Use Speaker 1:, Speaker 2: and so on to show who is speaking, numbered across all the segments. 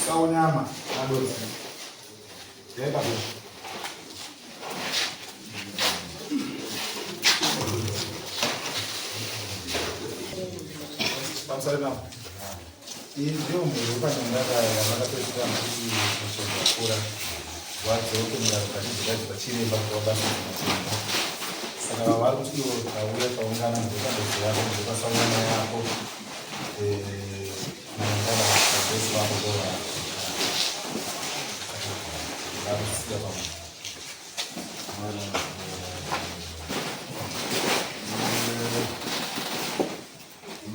Speaker 1: Kaonyama adosi. Leba bo. Pamsalama. Ndio mlikuwa ndanga ya wanapesa mziki kutoka kura. Watu wote mnakatiza kazi kwa chini mpaka wabaki mzima. Sana watu sio kaule kaungana mtoka ndio yako mtoka sawa yako. Naungana kwa pesa wako bora.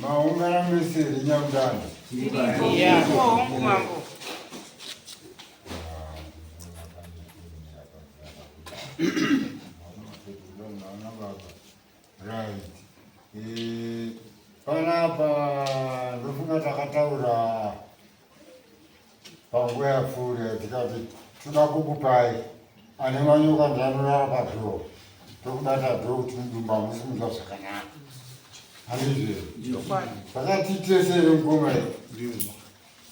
Speaker 1: Maungana mesiri nyamdani.
Speaker 2: Yeah, mambo.
Speaker 1: Right. Panapa ndofunga takataura panguva yapfuura tikati toda kukupai ane manyoka ndanora padhoo tokubata dhoo kuti mudumba musimudzwa zvakanaka handizve pakati tesere mukoma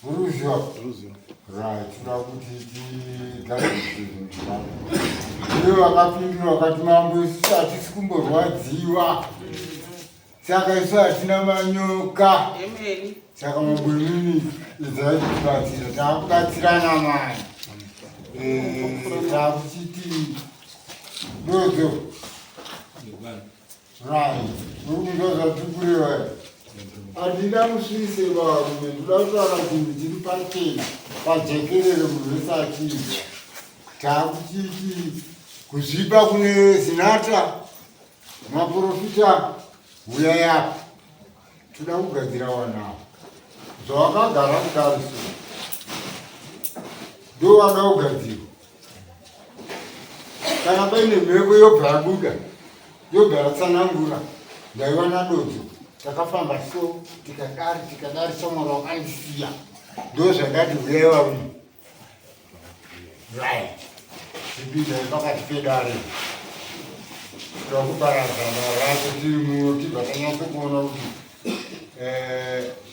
Speaker 1: muruziva right toda kuti tigarisizvinhu ivo vakapindura vakati mambo isusu hatisi kumborwadziwa saka isu hatina manyoka saka mabwemini idzaibatsira taakubatsirana mai taakuchiti dodzo right urikundozvatikureva handina musvise varume ndoda kutaura chinhu chiri pachena pajekerere munhu wese achidya taakuchiti kuzvipa kune zinata maprofita uya yapo toda kugadzira wanavo zvawakagara kudariso ndo wada kugadzirwa kana paine mhepo yobva yabuda yobva yatsanangura ndaiwana dodzo takafamba so tikadari somora wakandisiya ndo zvakati uyai varume right zvipindai pakati pedare tokuparadzana racho tiri tibva tanyatso kuona kuti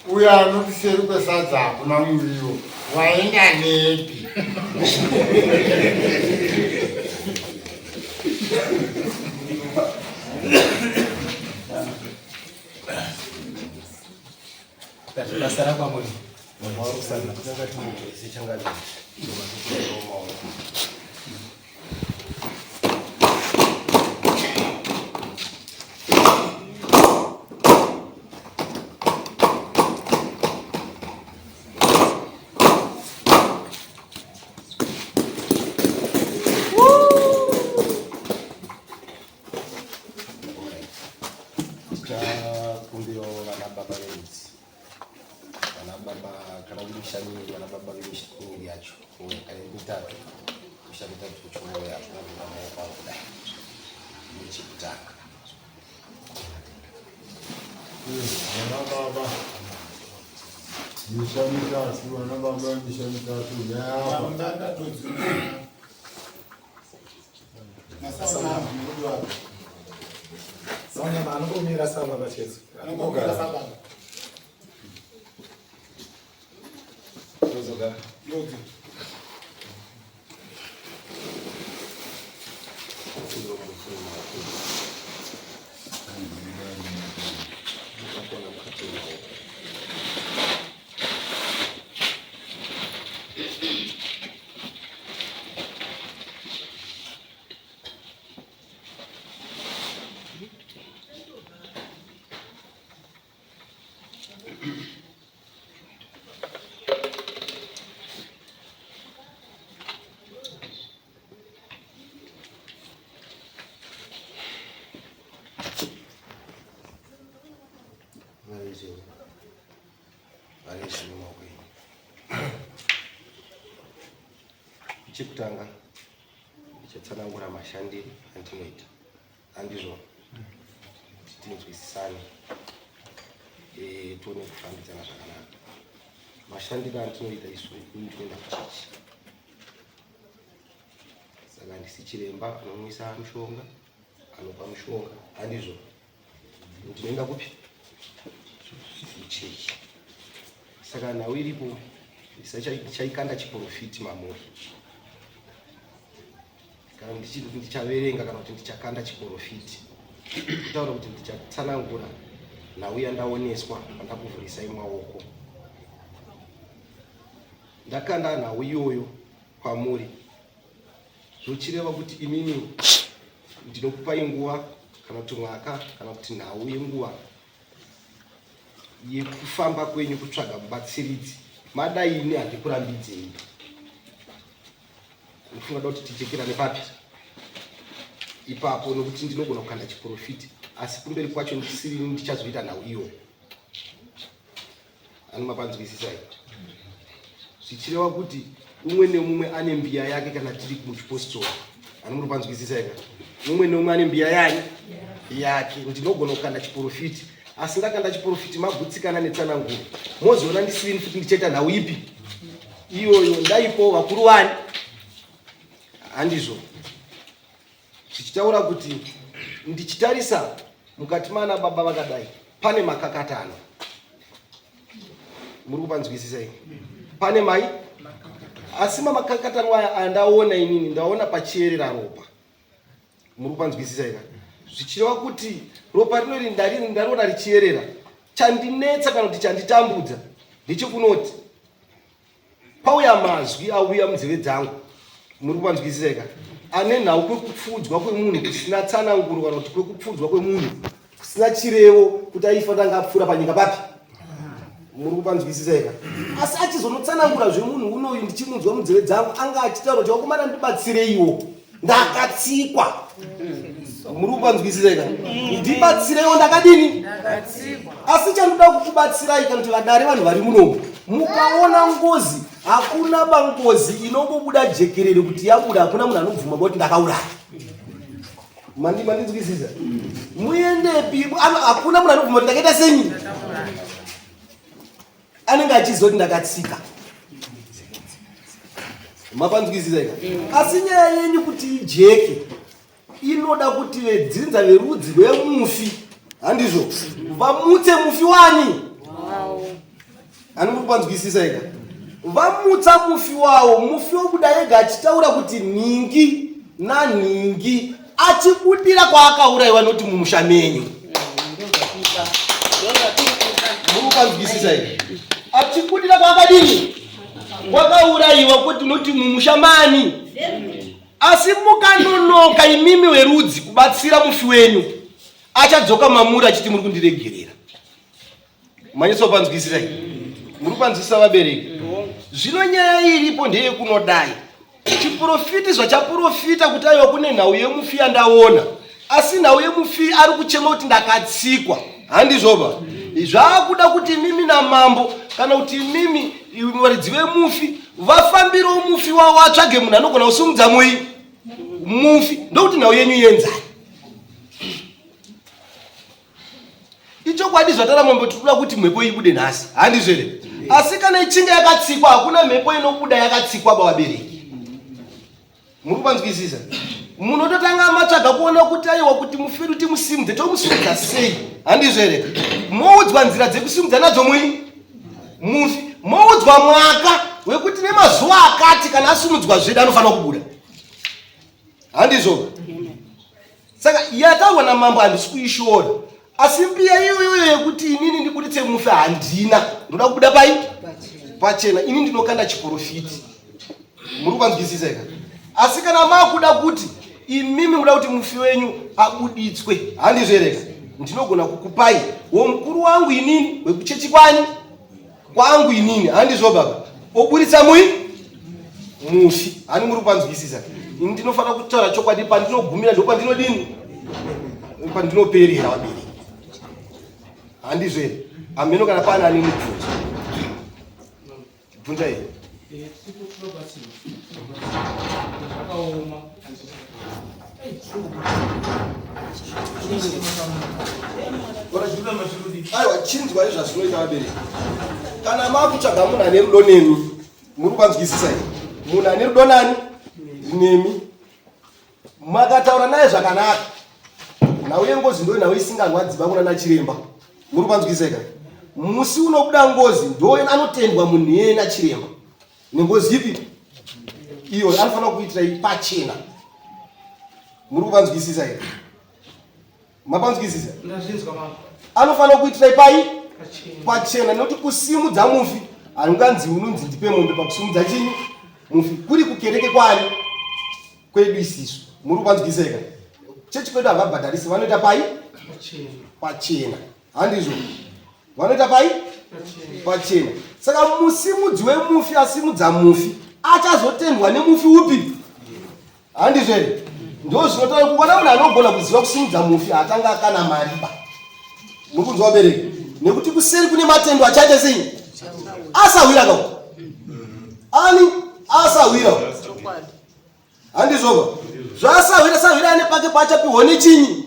Speaker 1: uya anotiseri kwesadza hakuna muriwo waenda nepi
Speaker 3: basara kwamuri mwawarusana kutangati sechangazi kumbiro vana baba venzi vana baba kana kuti mushami vana baba vemushami yacho kana mitatu mushami tatu kuchoya vana kudai nechekutanga
Speaker 1: vana baba mishami tatu vana baba mishami tatu yapa
Speaker 4: Sana anongomira samba bachezo. Anongomira samba.
Speaker 1: tozogara
Speaker 4: Yogi.
Speaker 3: chekutanga ndichatsanangura mashandiro andinoita andizvo tinzwisisane tione kufambidzana zvakanaka. Mashandiro andinoita isu ndinoenda kuchechi, saka ndisi chiremba anomwisa mushonga, anopa mushonga, handizvo ndinoenda kupi kuchechi. Saka nhau iripo chaikanda chiprofiti mamuri kana ndichaverenga kana kuti ndichakanda chiprofiti kutaura kuti ndichatsanangura nauya ndaoneswa pandakuvhurisai maoko. Ndakanda nhau iyoyo kwamuri zvochireva kuti imini ndinokupai nguva kana kuti mwaka kana kuti nhau yenguva yekufamba kwenyu kutsvaga mubatsiridzi. Madai ini handikurambidzei, ndifunga kuti tichekerane papi ipapo nokuti ndinogona kukanda chiprofiti, asi kumberi kwacho ndisiri ndichazoita nhau iyo. Ani mapanzwisisai zvichireva kuti umwe neumwe ane mbiya yake kana tiri muchipostori. Ani muri panzwisisai ka umwe neumwe ane mbiya yake. Ndinogona kukanda chiprofiti, asi ndakanda chiprofiti magutsikana netsananguro mozoona ndisiri futi ndichaita nhau ipi iyoyo. Ndaipo vakuru wani handizvo zvichitaura kuti ndichitarisa mukati mana baba vakadai pane makakatano. Muri kupanzwisisai pane mai asi mamakakatano aya andaona inini ndaona pachierera ropa. Muri kupanzwisisai ka zvichireva kuti ropa rinori ndariona richierera. Chandinetsa kana kuti chanditambudza ndichikunoti pauya mazwi auya munzeve dzangu. Muri kupanzwisisai ka ane nhau kwekupfudzwa kwemunhu kusina tsananguro kana kuti kwekupfudzwa kwemunhu kusina chirevo kuti aifanira anga apfuura panyika papi. Muri kupanzwisisai ka asi achizonotsanangura zvemunhu unoyu ndichimunzwa munzeve dzangu anga achitaura kuti wakomana ndibatsireiwo ndakatsikwa. Muri kupanzwisisai ka ndibatsireiwo ndakadini asi chandoda kukubatsirai kana kuti vadare vanhu vari munomu mukaona ngozi hakuna bangozi inombobuda jekerere kuti yabuda hakuna munhu anobvuma kuti ndakauraya. Mandinzwisisa muendepi hakuna munhu anobvuma kuti ndakaita senyi anenge achizoti ndakatsika. Mapanzwisisa ka asi nyaya yenyu kuti ijeke inoda kuti vedzinza verudzi rwemufi handizvo vamutse mufi wani. Ani muri kupanzwisisa ika vamutsa mufi wawo. Mufi wobuda ega achitaura kuti ningi naningi achibudira kwaakaurayiwa noti mumusha menyu. Muri kupanzwisisa ika achibudira kwaakadini kwakaurayiwa kuti noti mumusha mani. Asi mukanonoka imimi werudzi kubatsira mufi wenyu achadzoka mamuri achiti muri kundiregerera. Manyiso panzwisisa muri panzwisisa vabereki. Zvino nyaya iripo ndeyekunodai chiprofiti zvachaprofita kuti aiwa kune nhau yemufi yandaona asi nhau yemufi ari kuchema kuti ndakatsikwa. Handizvoba zvaakuda kuti mimi namambo kana kuti mimi varidzi vemufi vafambirewo mufi wavo vatsvage munhu anogona kusumudza mufi ndokuti nhau yenyu yenzai. Ichokwadi zvataramambo tikuda kuti mhepo ibude nhasi handizvo here asi kana ichinge yakatsikwa hakuna mhepo inobuda yakatsikwa bavabereki. Muri kupanzwisisa munototanga matsvaga kuona kuti aiwa kuti mufiru timusimudze tomusimudza sei handizvo here moudzwa nzira dzekusimudza nadzo mufi moudzwa mwaka wekuti nemazuva akati kana asumudzwa zvedu anofanira kubuda handizvo. Saka yataurwa namambo handisi kuishora asi mbiya iyoyo yekuti inini ndibuditse mufi handina ndoda kubuda pai pachena ini ndinokanda chiprofiti. Muri kupanzwisisa ika asi kana makuda kuti imimi muda kuti mufi wenyu abuditswe handizvo here ndinogona kukupai womukuru wangu inini wekuchechi kwani kwangu inini handizvo baba obuditsa mufi. Hani muri kupanzwisisa ini ndinofanira kutaura chokwadi pandinogumira ndo pandinodini pandinoperera vabereki handizvo here ameno kana pana ani mubvunzo bvunza here. Aiwa chinzwa izvazvinoita vabereki kana makutsvaga munhu ane rudo nemi. Muri kupanzwisisa here munhu ane rudo nani nemi makataura naye zvakanaka nhau yengozi ndo nhau isingarwadziba kunana chiremba. Muri kupanzwisisa musi unobuda ngozi ndo anotendwa munhu yena chiremba Nengozi ipi? Iyo anofanira kuitira pachena. Muri kuvanzwisisa here? Mapanzwisisa?
Speaker 4: Ndazvinzwa mama.
Speaker 3: Anofanira kuitira pachena nekuti kusimudza mufi anganzi unonzi ndipe mombe pakusimudza chinyi mufi kuri kukereke kwani kwedu isisu. Muri kuvanzwisisa here? Chechi kwedu havabhadharisi vanoita pachena. Handizvo? Vanoita pachena. Saka musimudzi wemufi asimudza mufi achazotendwa nemufi upi? Handizvo here? Ndo zvinotaura kuona munhu anogona kuziva kusimudza mufi atanga kana mariba. Muri kunzwa vabereki? Nekuti kuseri kune matendo achaite sei? Asawira kauka. Ani asawira. Handizvo? Zvasawira ane pake pachapiwa nechinyi?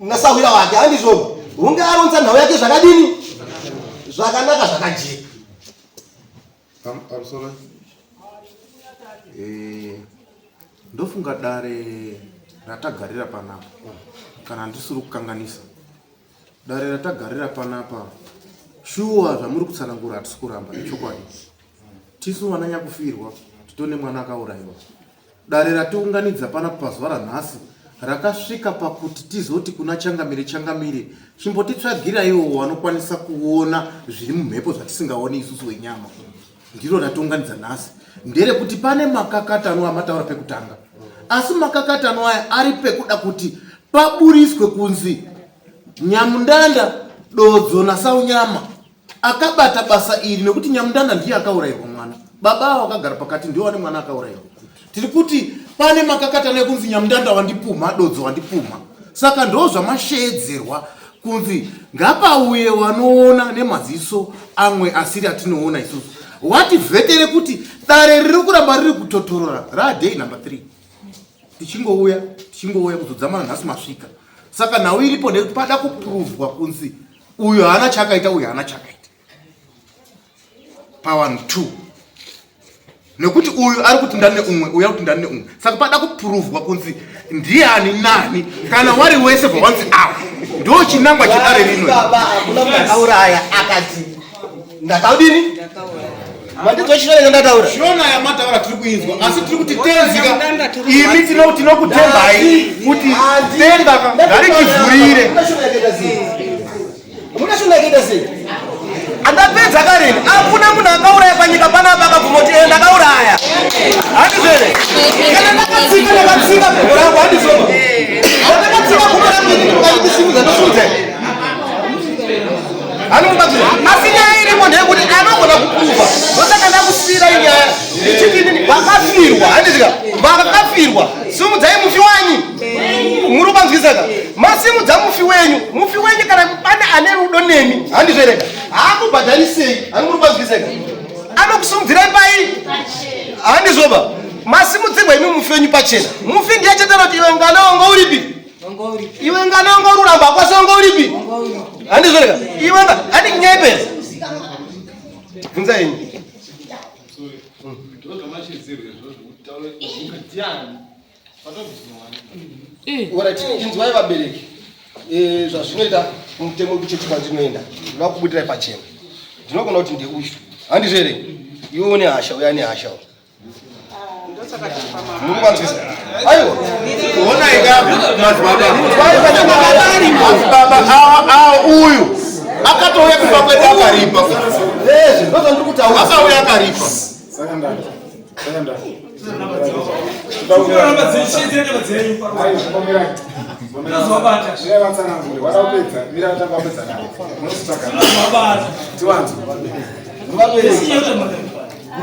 Speaker 3: Nasawira wake. Handizvo? Hunge aronza nhau yake zvakadini? Zvakanaka zvakajeka.
Speaker 5: Pamusoro ndofunga dare ratagarira panapa kana ndisiri kukanganisa dare ratagarira panapa shuwa zvamuri kutsanangura hatisi kuramba nechokwadi tisu vananya kufirwa titone mwana akaurayiwa dare ratiunganidza panapa pazuva ranhasi rakasvika pakuti tizoti kuna changamire chimbotitsvagiraiwo vanokwanisa kuona zviri mumhepo zvatisingaoni isusu wenyama ndiro ratiunganidza nhasi nderekuti pane makakatano amataura pekutanga asi makakatano aya ari pekuda kuti paburiswe kunzi Nyamundanda dodzo nasaunyama akabata basa iri nekuti Nyamundanda ndiye akaurayirwa mwana baba akagara pakati ndiye ane mwana akaurayirwa tiri kuti pane makakatano ekunzi Nyamundanda wandipuma dodzo wandipuma saka ndo zvamashedzerwa kunzi ngapauye wanoona nemaziso amwe asiri atinoona isusu wati vetere kuti dare riri kuramba riri kutotorora day number 3 tichingouya kuzodzamana nhasi masvika saka nhau iripo nekuti pada kupuruvhwa kunzi uyo haana chakaita uyo haana chakaita pa 1 2 nekuti uyu ari kuti ndane umwe uya kuti ndane umwe saka pada kupuruvhwa kunzi ndiani nani kana wari wese pawanzi awa ndo chinangwa chedare rino
Speaker 3: baba hakuna munhu akauraya akati ndakaudini mandizwa chinoenga ndataura
Speaker 5: shona ya mataura tiri kuinzwa asi tiri kuti tenzika imi tinokutembai kuti tenga ngarichivhurire
Speaker 3: muna shona yakaita sei andapedza kareni hakuna munhu akauraya panyika panapa akabvuma kuti ndakauraya handizvere kana ndakatsika bhego rangu handizvoma ndakatsika bhego rangu ndikaitisimudza ndosimudza asi nyaya irimo ndeyekuti anogona kupuva ndosaka ndakusira inyaya ichitini vakafirwa handizika vakafirwa simudzai mufi wanyu muri kupanzwisaka masimudza mufi wenyu kana pane ane rudo nemi handizvereka haakubhadharisei ani muri kupanzwisaka anokusimudzirai pai handizvoba masimudzirwa imi mufi wenyu pachena mufi ndiye chetero kuti iwe nganaonga uripi iwe nganaonga ururamba kwasonga uripi handizvereka iwe handi nyepesa bvunza yenyu inzwai vabereki zvazvinoita mutemo wekuchechi kwandinoenda ndinoda kubudirai pachena ndinogona kuti ndeuyu handizvereki iwe une hasha uya ane hasha mukuvanzwisa aiwa
Speaker 5: baba uyu akatouya kuba kwete akaripa
Speaker 3: ndozva ndiri kutaura
Speaker 5: akauya akaripa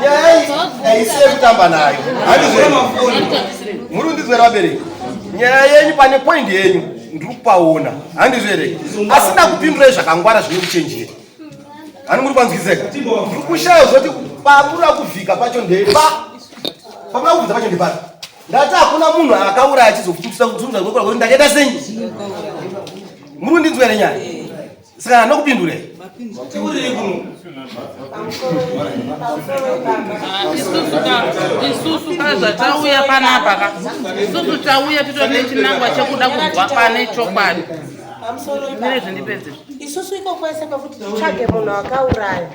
Speaker 3: nyaya haisiye kutamba nayo muri kundinzwera vabereki nyaya yenyu pane poindi yenyu ndiri kupaona handizvereki asina kupindurai zvakangwara zvine kuchenjera hani muri kupanzwiseka ndiri kushaya zoti papura kuvhika pacho ndepa papura kubvisa pacho ndepari ndati hakuna munhu akauraya achizofundisa kutsumza kunokura kuti ndakaita senyi muri kundinzwera nyaya saka handokupindurei
Speaker 2: isusu kazvatauya panapa isusu tauya titode chinangwa chekuda kubva pane chokwadi mire zvindipedze
Speaker 6: isusu iko kwese kwekuti titsvage munhu akauraya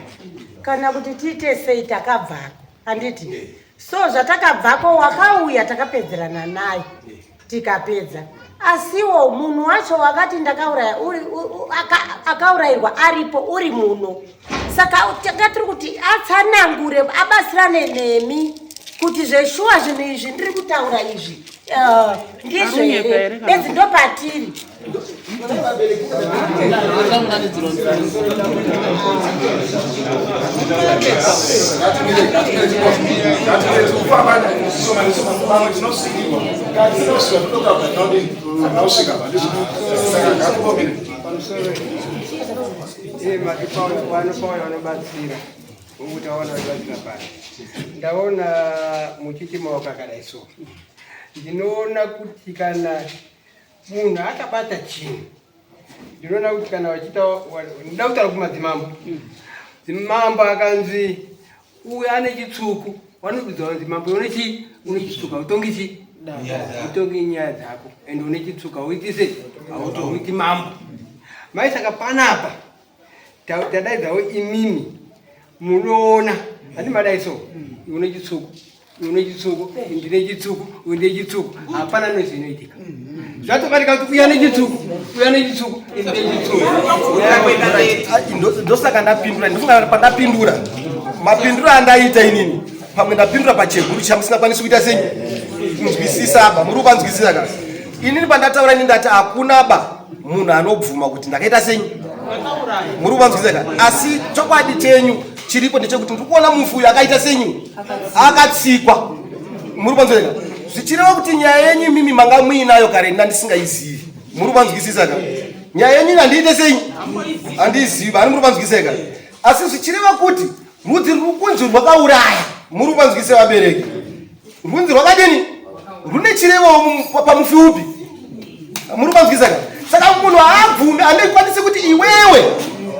Speaker 6: kana kuti tiite sei takabvako handiti so zvatakabvako wakauya takapedzerana naye tikapedza asiwo munhu wacho wakati ndakauraya akaurayirwa aripo uri muno saka takatiri kuti atsanangure abasirane nemi kuti zveshuwa zvinhu izvi ndiri kutaura izvi ndizvo here bedzi ndopatiri
Speaker 7: ndaona muchitima wakakadaiso ndinoona kuti kana munhu akabata chinhu ndinoona kuti kana wachita ndoda kutaura kumadzimambo dzimambo akanzi uyu ane chitsuku wanobudza kuti mambo une chitsuka utongi utongi nyaya dzako ende une chitsuka uitise uiti mambo mai saka panapa tadaidzawo imimi munoona handi madaiso une chitsuku ndine chitsuku ndine chitsuku hapana nezvinoitika zvatokatika kuti uya nechitsuku ndine chitsuku
Speaker 3: ndosaka ndapindura ndofunga pandapindura mapindura andaita inini pamwe ndapindura pacheguru chamusingakwanisi kuita senyi kunzwisisa aba muri kupanzwisisa kasi inini pandataura ini ndati hakuna ba munhu anobvuma kuti ndakaita senyi muri kupanzwisisa kasi asi chokwadi chenyu chiripo ndechekuti ndiri kuona mufuyu akaita senyu akatsikwa muri kupanzwisisa kasi zvichireva kuti nyaya yenyu mimi manga muinayo kare ndandisingaizivi muri kupanzwisisa kasi nyaya yenyu handiite senyi handizivi ani muri kupanzwisisa kasi asi zvichireva kuti rudzi rukunzi rwakauraya muri kupanzwisisa vabereki runzi rwakadini rune chirevo pamufi upi muri kupanzwisisa kasi saka munhu haabvume handikwanisi kuti iwewe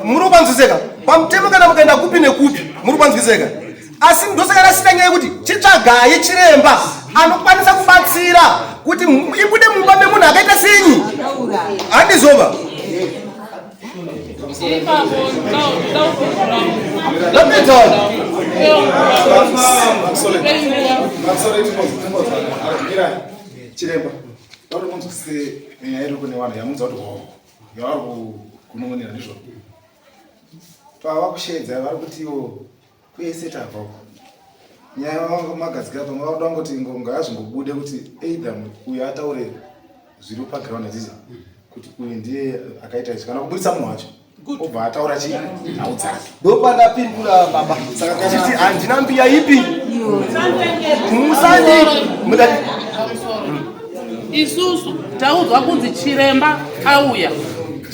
Speaker 3: muri kupanzwisisa pamutemo kana mukaenda kupi nekupi muri kupanzwisisa asi ndosaka rasina nyaya yekuti chitsvagaye chiremba anokwanisa kubatsira kuti ibude mumba memunhu akaita senyi handizoba
Speaker 1: chiremba tauri munzwisise nyaya iri kune vanhu yamunza kuti yavari kunongonera ndizvo pava kushedza vari kuti iwo kuese tabvako nyaya vamagadzikira pamwe vakuda kungoti ngonga yazvingobude kuti either uyo ataure zviri paground achicha kuti uyu ndiye akaita izvi kana kubudisa munhu wacho obva ataura chii nhau dzake
Speaker 3: ndopandapindura baba saka kachiti handina mbiya ipi musani
Speaker 2: isusu taudzwa kunzi chiremba auya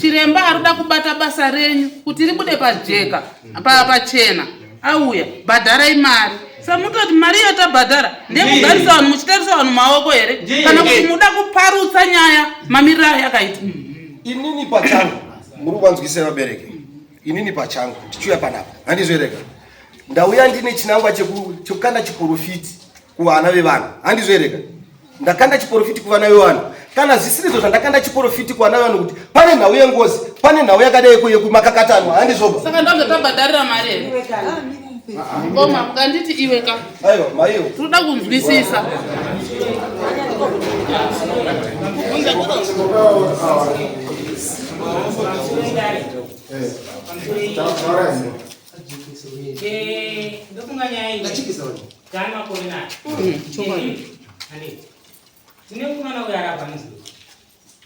Speaker 2: chiremba arikuda kubata basa renyu kuti ribude pajeka pachena auya bhadharai mari samutoti mari yatabhadhara ndekugarisa vanhu muchitarisa vanhu maoko here kana kuti muda kuparutsa nyaya mamiriro ayo yakaita
Speaker 3: inini pachangu muri kupanzwisisa vabereki inini pachangu tichiuya panapa handizvereka ndauya ndine chinangwa chekukanda chiprofiti kuvana vevanhu handizvereka ndakanda chiprofiti kuvana vevanhu kana zvisirizo zvandakanda chiprofiti kuvana vevanhu kuti pane nhau yengozi pane nhau yakadai yekumakakatanwa handizoba
Speaker 2: saka ndonge tabhadharira mari here koma mukanditi iwe ka
Speaker 3: aiwa maiyo
Speaker 2: toda kunzwisisa
Speaker 8: ndofunga nyaya iyi kana korena tine kumwana uyo arabva nezuro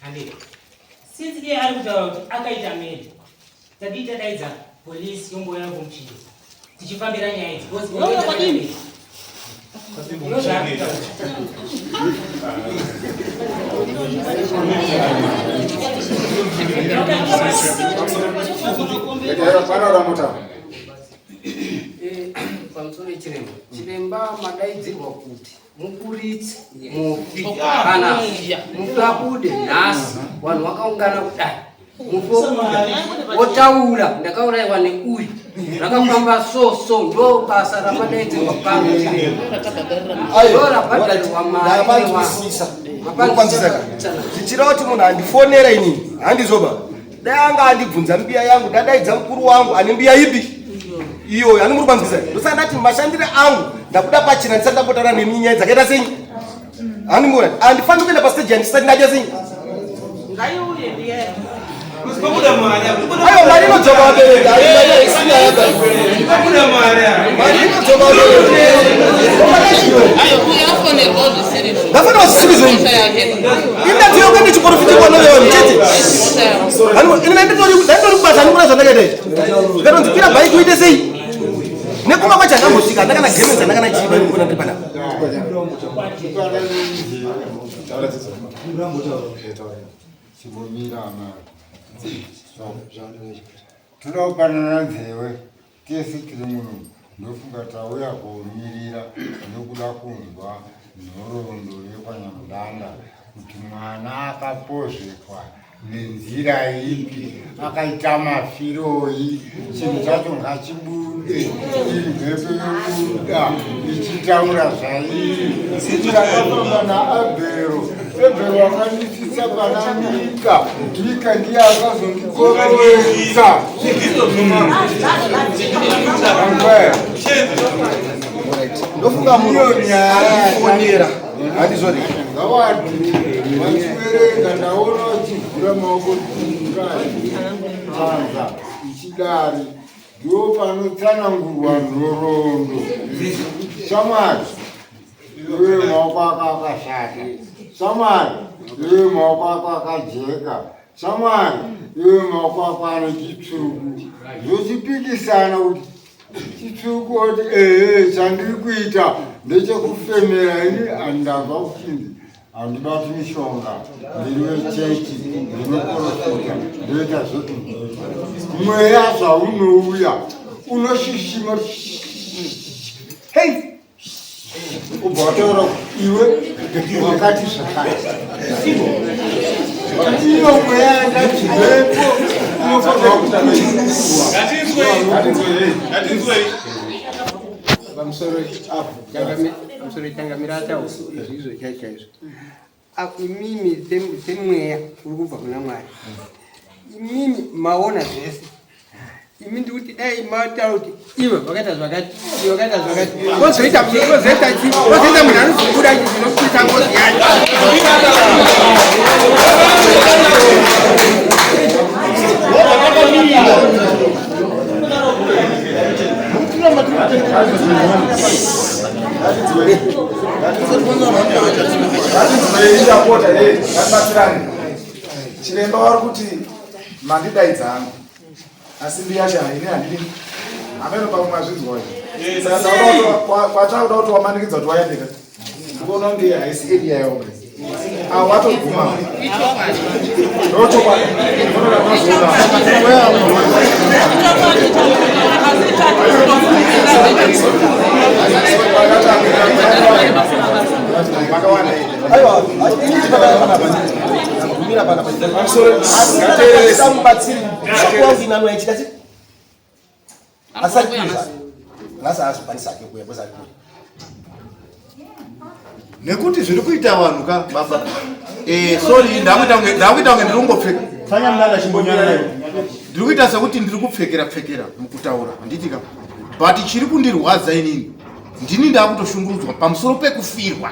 Speaker 8: handei since iye ari kutaura kuti akaita medi tadii tadaidza polisi yombouya kumuchingisa tichifambira nyaya idzi
Speaker 7: pamusoro chiremba chiremba madaidzirwa kuti mukuritse mufi kana mufi abude nhasi vanhu vakaungana kudai mufi wobuda wotaura ndakaurayiwa neuyu rakafamba so ndo basa ramadaidzirwa pano chiremba ndo rabhadharirwa mari
Speaker 3: zvichireva kuti munhu handifonera inini handizoba dai anga andibvunza mbiya yangu ndadaidza mukuru wangu ane mbiya ipi iyo ani muri kubanzikisa ndosandati mashandire angu ndakuda pachina ndisandambotara neminyaya dzakaita sei ani muri andifani kuenda pastage andisati ndaja sei
Speaker 2: ngaiuye ndiye
Speaker 3: ayo mari inodzoka wabereka mari inodzoka ndafana wasisikizo indatiyoke ndichiporofitikwanoleyo mchete ine ndandori kubasa ndikuna zvandakaita izvi katonzi kwira bhaiki uite sei nekumba kwacho andambosvika andakana gemenzi andakana chiiva ndikona ndiri panapa
Speaker 9: tinopanana nzewe tese tiri muno ndofunga tauya kumirira nekuda kunzwa nhoroondo yekwanyamudanda kuti mwana akapozvetwa nenzira ipi akaita mafiroi chinhu chacho ngachibude iri mhepo yokuda ichitaura zvairi ndakafamba naabhero ebhero akandisisa pana mika ndiye akazondikoroesa
Speaker 3: ndofunga muno nyaya hatizori
Speaker 9: ngawati vachiverenga ndaona vachivhura maoko anza ichidari ndo panotsanangurwa nhoroondo shamwari iwe maoko ako akashata shamwari iwe maoko ako akajeka shamwari iwe maoko ako ane chitsvuku zvochipikisana kuti chitsvuku oti chandiri kuita ndechekufemera ini handabva kuchinzi handibati mishonga ndiri wechechi ndinokorofota ndoita zvoto mweya zvaunouya unoshishima hei ubva wataura iwe wakati zvakati iyo mweya yandati mhepo unofanira
Speaker 3: pamusoro apo
Speaker 7: pamusoro changamira tawo izvizvo chaizvo imimi semweya uri kubva kuna Mwari imimi maona zvese imi ndikuti dai mataura kuti iwe wakaita zvakati iwe wakaita zvakati wozoita munhu anozobuda zvinokuita ngozi yacho
Speaker 1: chiremba wari kuti mandidaidza hangu asi ndiyacho haine handidi ameno pamwe mazvinzwa saka kwatakuda kuti wamanikidza kuti wayandika ndikuona kunge haisi eria yawo watoguma ndochokwadi
Speaker 5: nekuti zviri kuita vanhu ka baba sorry ndakuita kunge ndiri kungopfeka fanya mlanda chimbonyana nayo ndiri kuita sekuti ndiri kupfekera mukutaura handiti ka but chiri kundirwadza inini ndini ndakutoshungurudzwa pamusoro pekufirwa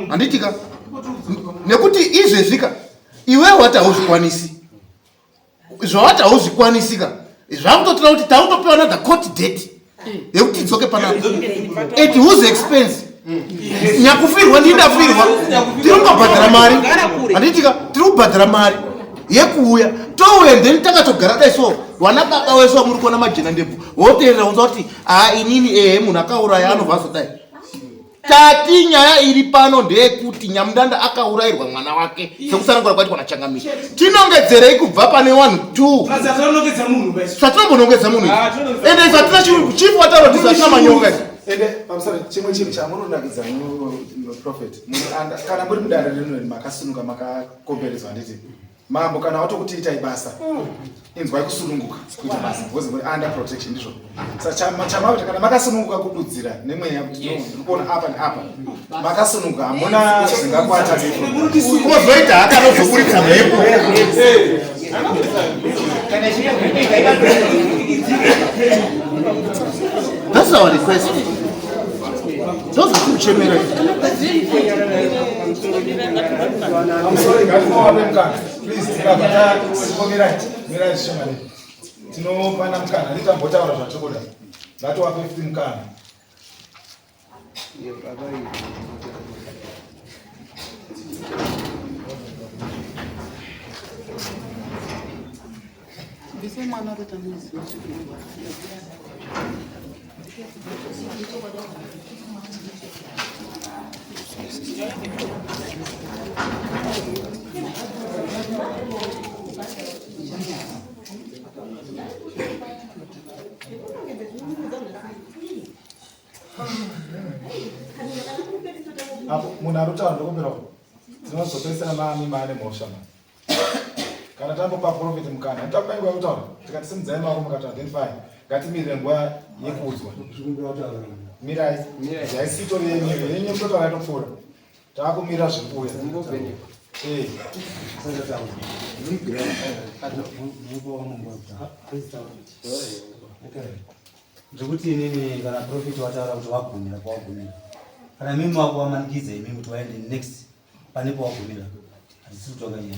Speaker 5: handiti ka nekuti izvezvika iwe wati hauzvikwanisi zvawati hauzvikwanisika zvakutotora kuti tautopewa another court date yekuti idzoke panapa at whose expense nyakufirwa ndindafirwa tiri kungobhadhara mari handitika tiri kubhadhara mari yekuuya touya then takatogara dai so wana baba weso muri kuona majena ndebvu woteerera unza kuti inini munhu akauraya anobva azodai tati nyaya iri pano ndeyekuti Nyamudanda akaurayirwa mwana wake sekusanangura kwaitwa nachangamira tinongedzerei kubva pane 1 2 zvatinombonoongedza munhu ende zvatina chifu wataura kuti zvatina manyoka
Speaker 1: ende pamusoro chimwe chinhu chamunonakidza prophet kana muri mudare rino makasunuka makakomberedzwa nditi mambo kana watokuti itai basa inzwai kusununguka kuita basa because under protection ndizvo saka chamakuti kana makasununguka kududzira nemweya ndikuona apa neapa makasununguka hamuna zvingakwata
Speaker 5: kuzoita akanozoburitsa mhepo our request. Those are two chemera.
Speaker 1: I'm sorry, guys. No one can. Please, Mira, Shimani. Tino Panamkana, little Bota or Chogoda. That was 15 can. Munaruta ndokubiro. Tinozopesa mami mane moshama. Kana tambo pa profit mkana. Ntakangwa utaona. Tikati simdzai mako mukati identify. Ngati mirengwa yekuzwa. Mira yaisito yenye mtoto anatofura. Takumira zvikuya. Eh.
Speaker 10: Ndikuti inini kana profit wataura kuti wagumira kwagumira. Kana mimi wakuwamanikidza imimi kuti waende next panepo wagumira. Handisi kutonga nyaya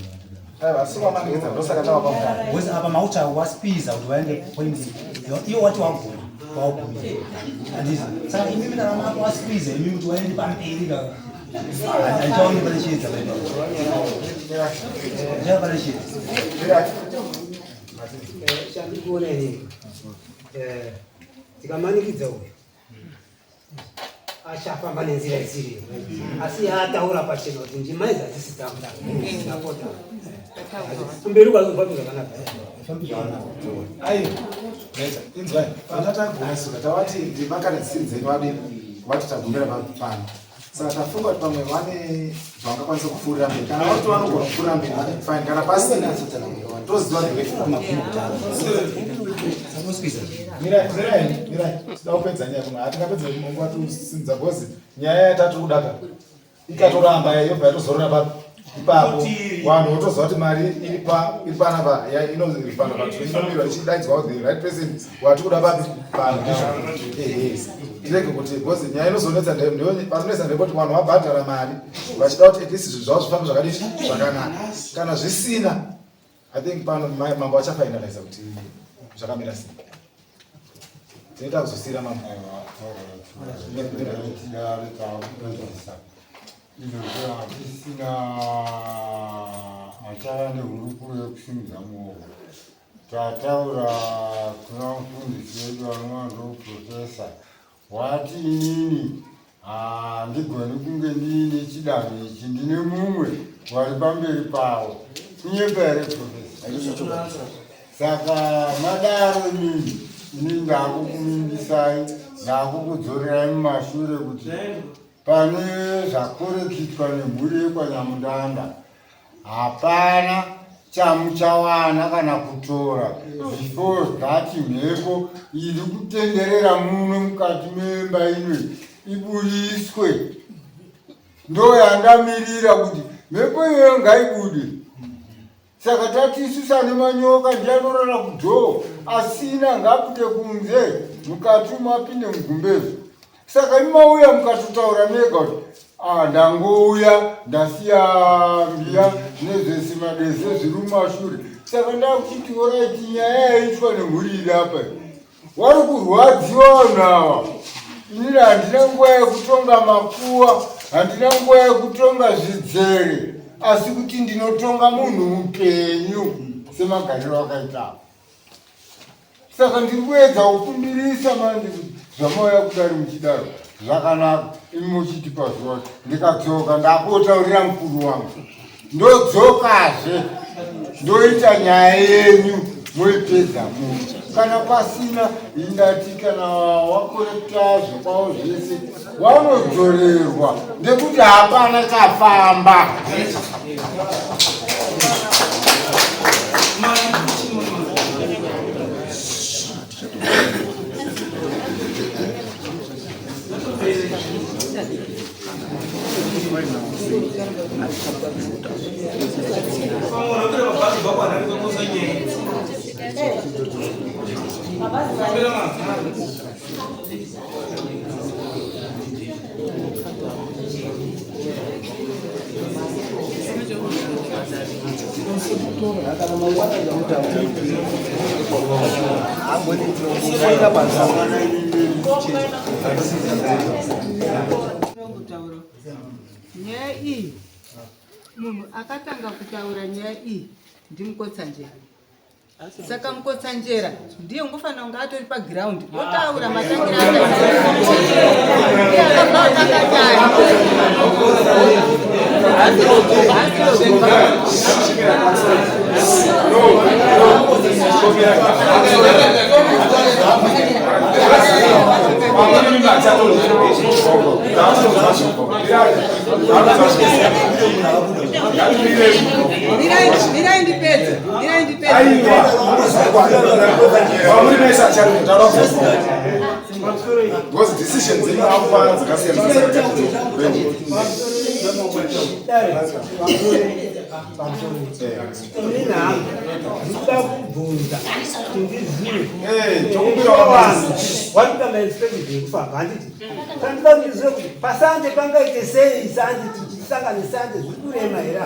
Speaker 1: Aiwa, siwamanikidza ndosaka tawapamukana.
Speaker 10: Wese apa mauta waspiza kuti waende point iyo wati wagumira kwagumira. Handisi. Saka imimi kana mako waspiza imimi kuti waende pamberi ka. Antaoni pane chidza pano. Ndiya pane chidza.
Speaker 7: Chandikuona ini. Tikamanikidza uyu achafamba nenzira isiri asi ataura pachena kuti ndimaiza tisitamba ndapota mberi kwazobvapi zvakanaka
Speaker 1: Ayo. Neta, inzwai. Panatagumisuka tawati ndimakana dzisinzeni wadini. Wati tagumira pano. Saka tafunga kuti pamwe vane zvangakwanisa kupfuurira mberi. Kana wati vanogona kupfuurira mberi, fine. Kana pasina toziva Mirai, tida kupedza nyaya kuno. Hatingapedza mungu watusinza gozi. Nyaya yatatu kudaka. Ikatoramba yobva yatozorora ipapo. Vanhu votoziva kuti mari iri panapa inonzi panapa. Inomirwa ichidaidzwa the right person wati kuda papi pano. Tirege kuti gozi nyaya inozonetsa parinetsa ndepoti vanhu vabhadhara mari vachida kuti at least zvinhu zvavo zvifambe zvakadii zvakanaka. Kana zvisina, I think pano mambo vachafinaliza kuti zvakamira sei. Tinoita kuzosira mama.
Speaker 9: Isina achava nehurukuro yekusimudza muoko. Tataura kuna mufundisi wedu anova ndoprofesa wati inini handigoni kunge ndiine chidanho ichi ndine mumwe wari pamberi pavo. Kunyepa here profesa? Saka madaro inini ndakukumimbisai ndakukudzorerai mumashure kuti pane zvakorekitwa nemhuri yekwanyamundanda hapana chamuchawana kana kutora before that mhepo iri kutenderera muno mukati memba inwe iburiswe. Ndo yandamirira kuti mhepo iyoyo ngaibude. Saka tati isusa nemanyoka ndiyanorara kudhoo asina ngabude kunze mukati mapinde mugumbezo. Saka imauya mukatotaura mega kuti ndangouya ndasiya mbiya nezvesimadeze zviri mumashure. Saka ndakuti oraiti nyaya yaitwa nemhuri iri apa wari kurwadziwa vanhu ava. Inini handina nguva yekutonga makuwa, handina nguva yekutonga zvidzere, asi kuti ndinotonga munhu mupenyu semagariro akaita. Saka ndiri kuedza kukumbirisa manje kuti zvamauya kudari muchidaro zvakanaka. Imi muchiti pazuva ndikadzoka ndakotaurira mukuru wangu ndodzokazve ndoita nyaya yenyu moipedza munhu. Kana pasina indati kana wakorekta zvokwavo zvese wanodzorerwa ndekuti hapana chafamba.
Speaker 11: nyaya iyi munhu akatanga kutaura nyaya iyi ndimukotsanjera. Saka mukotsanjera ndiye ungofanira kunge atori pagiraundi otaura matangira
Speaker 1: because decisions in our plans
Speaker 9: pasanje pangaite sei sanje tichisangane sanje zvikurema here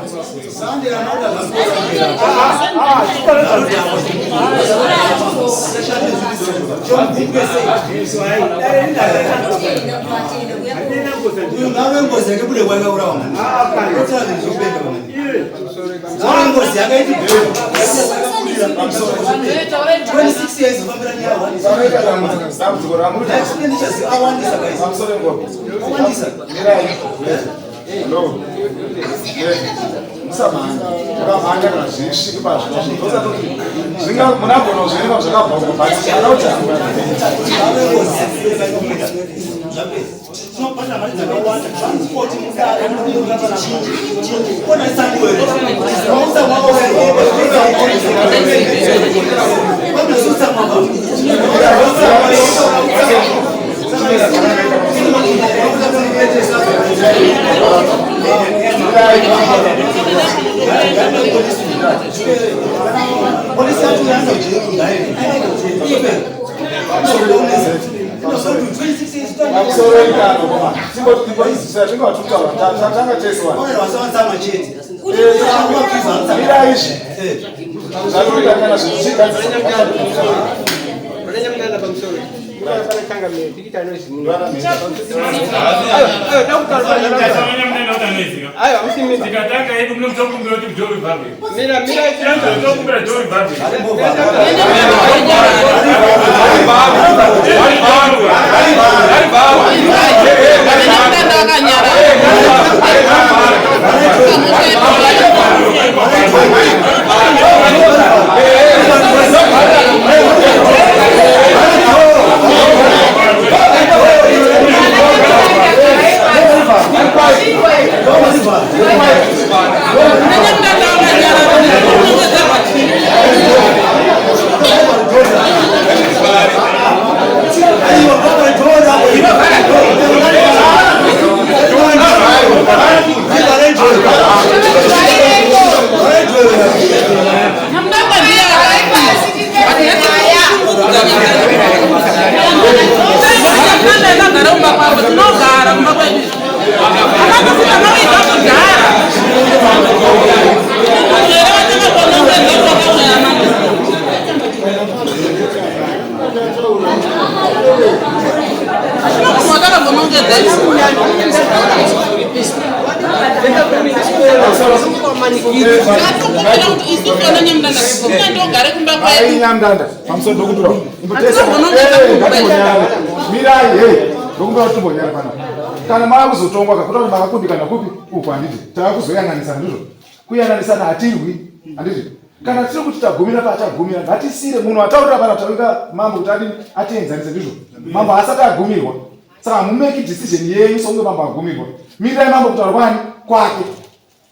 Speaker 1: kana makuzotongwa kakuti makakundikana kupi uku handiti tavakuzoyanganisana ndizvo kuyanganisana hatirwi handiti kana tiri kuti tagumira paachagumira ngatisire munhu ataurira pana tavinga mambo kuti adini atienzanise ndizvo mambo asati agumirwa saka mumeki decision yenyu sokunge mambo agumirwa mirirai mambo kutaura kwani kwake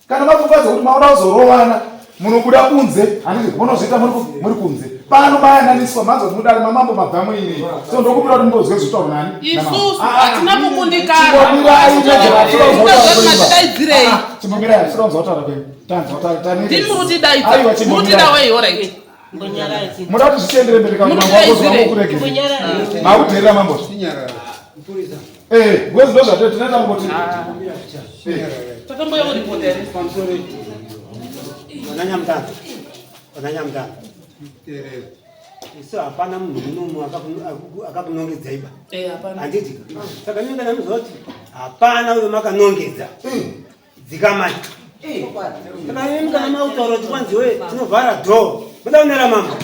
Speaker 1: kana mapfungwadza kuti maoda kuzorowana munobuda kunze handiti munozviita muri kunze pano mayananiswa manzo kuti mudari mamambo mabva muini so ndokubira kuti mumbozwe zvitauro nani
Speaker 2: isusu hatina kukundikana
Speaker 1: chimbomirai sironzautaura kwenyu
Speaker 2: tanzmurutida weihorai
Speaker 1: muda kuti zvichiendere mberi kakuregerera mambo gwezi ndo zvatete tinoita ngoti
Speaker 2: takamboya kuripota here
Speaker 7: Wananyamtanda. Iso hapana munhu akakunongedza iba.
Speaker 2: Hapana.
Speaker 7: Anditi. Saka mimi kana mzoti hapana uyo makanongedza. Dzikamai. Saka mimi kana mautoro twanzi we tinovhara door. Mudaonera mambo.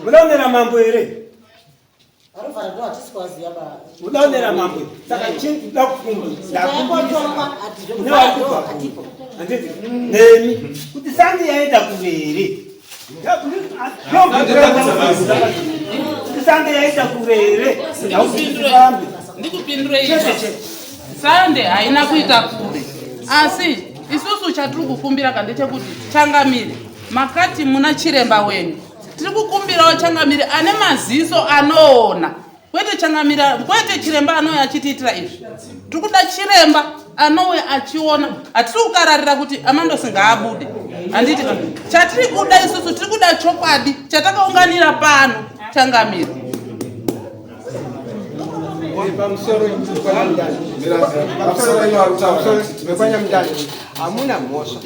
Speaker 7: Mudaonera mambo ere. Mudaonera mambo. Saka chintu ndakufunda. Anditi. Nemi. Kuti sandi yaenda kuveri. Sande yaita kurere.
Speaker 2: Ndikupindure icho. Sande haina kuita kure. Asi isusu chatiri kukumbira kandechekuti Changamire makati muna chiremba wenyu. Tiri kukumbirawo Changamire ane maziso anoona. Kwete Changamire, kwete chiremba anouya achitiitira izvi. Tiri kuda chiremba anouya achiona. Hatiri kukararira kuti Amandosi ngaabude. Anditi chatiri kuda isusu tiri kuda chokwadi chatakaunganira pano Changamire.
Speaker 7: Tumefanya mdani. Hamuna moso.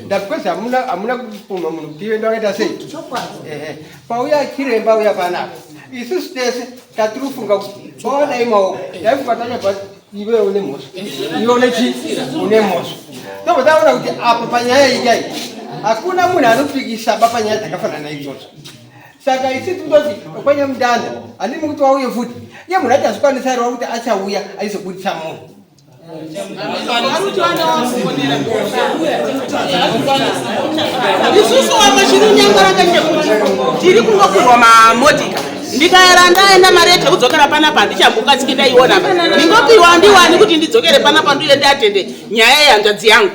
Speaker 7: Because hamuna kupuma munhu kuti ndo akaita sei. Pauya chiremba uya pana. Isusu tese tatirufunga kuti bona imaoko. Yaifunga tanya basi iwe une moso. Iwe une chi une moso. Ndipo taona kuti apa panyaya ijai. Hakuna munhu anopikisa bapanyaya dzakafanana naizvozvo. Saka isi tindoti kwanya mudanda andini kuti wauye futi. Ye munhu atazvikwanisa rwa kuti achauya aizobudisa munhu.
Speaker 12: Isusu wamashirinyangara ngechekuti tiri kungokurwa mamotika. Ndikaera ndaenda marete kudzokera panapa ndichambuka tsikindaiona. Ndingopiwa ndiwani kuti ndidzokere panapa ndiye ndatende nyaya yanjadzi yangu.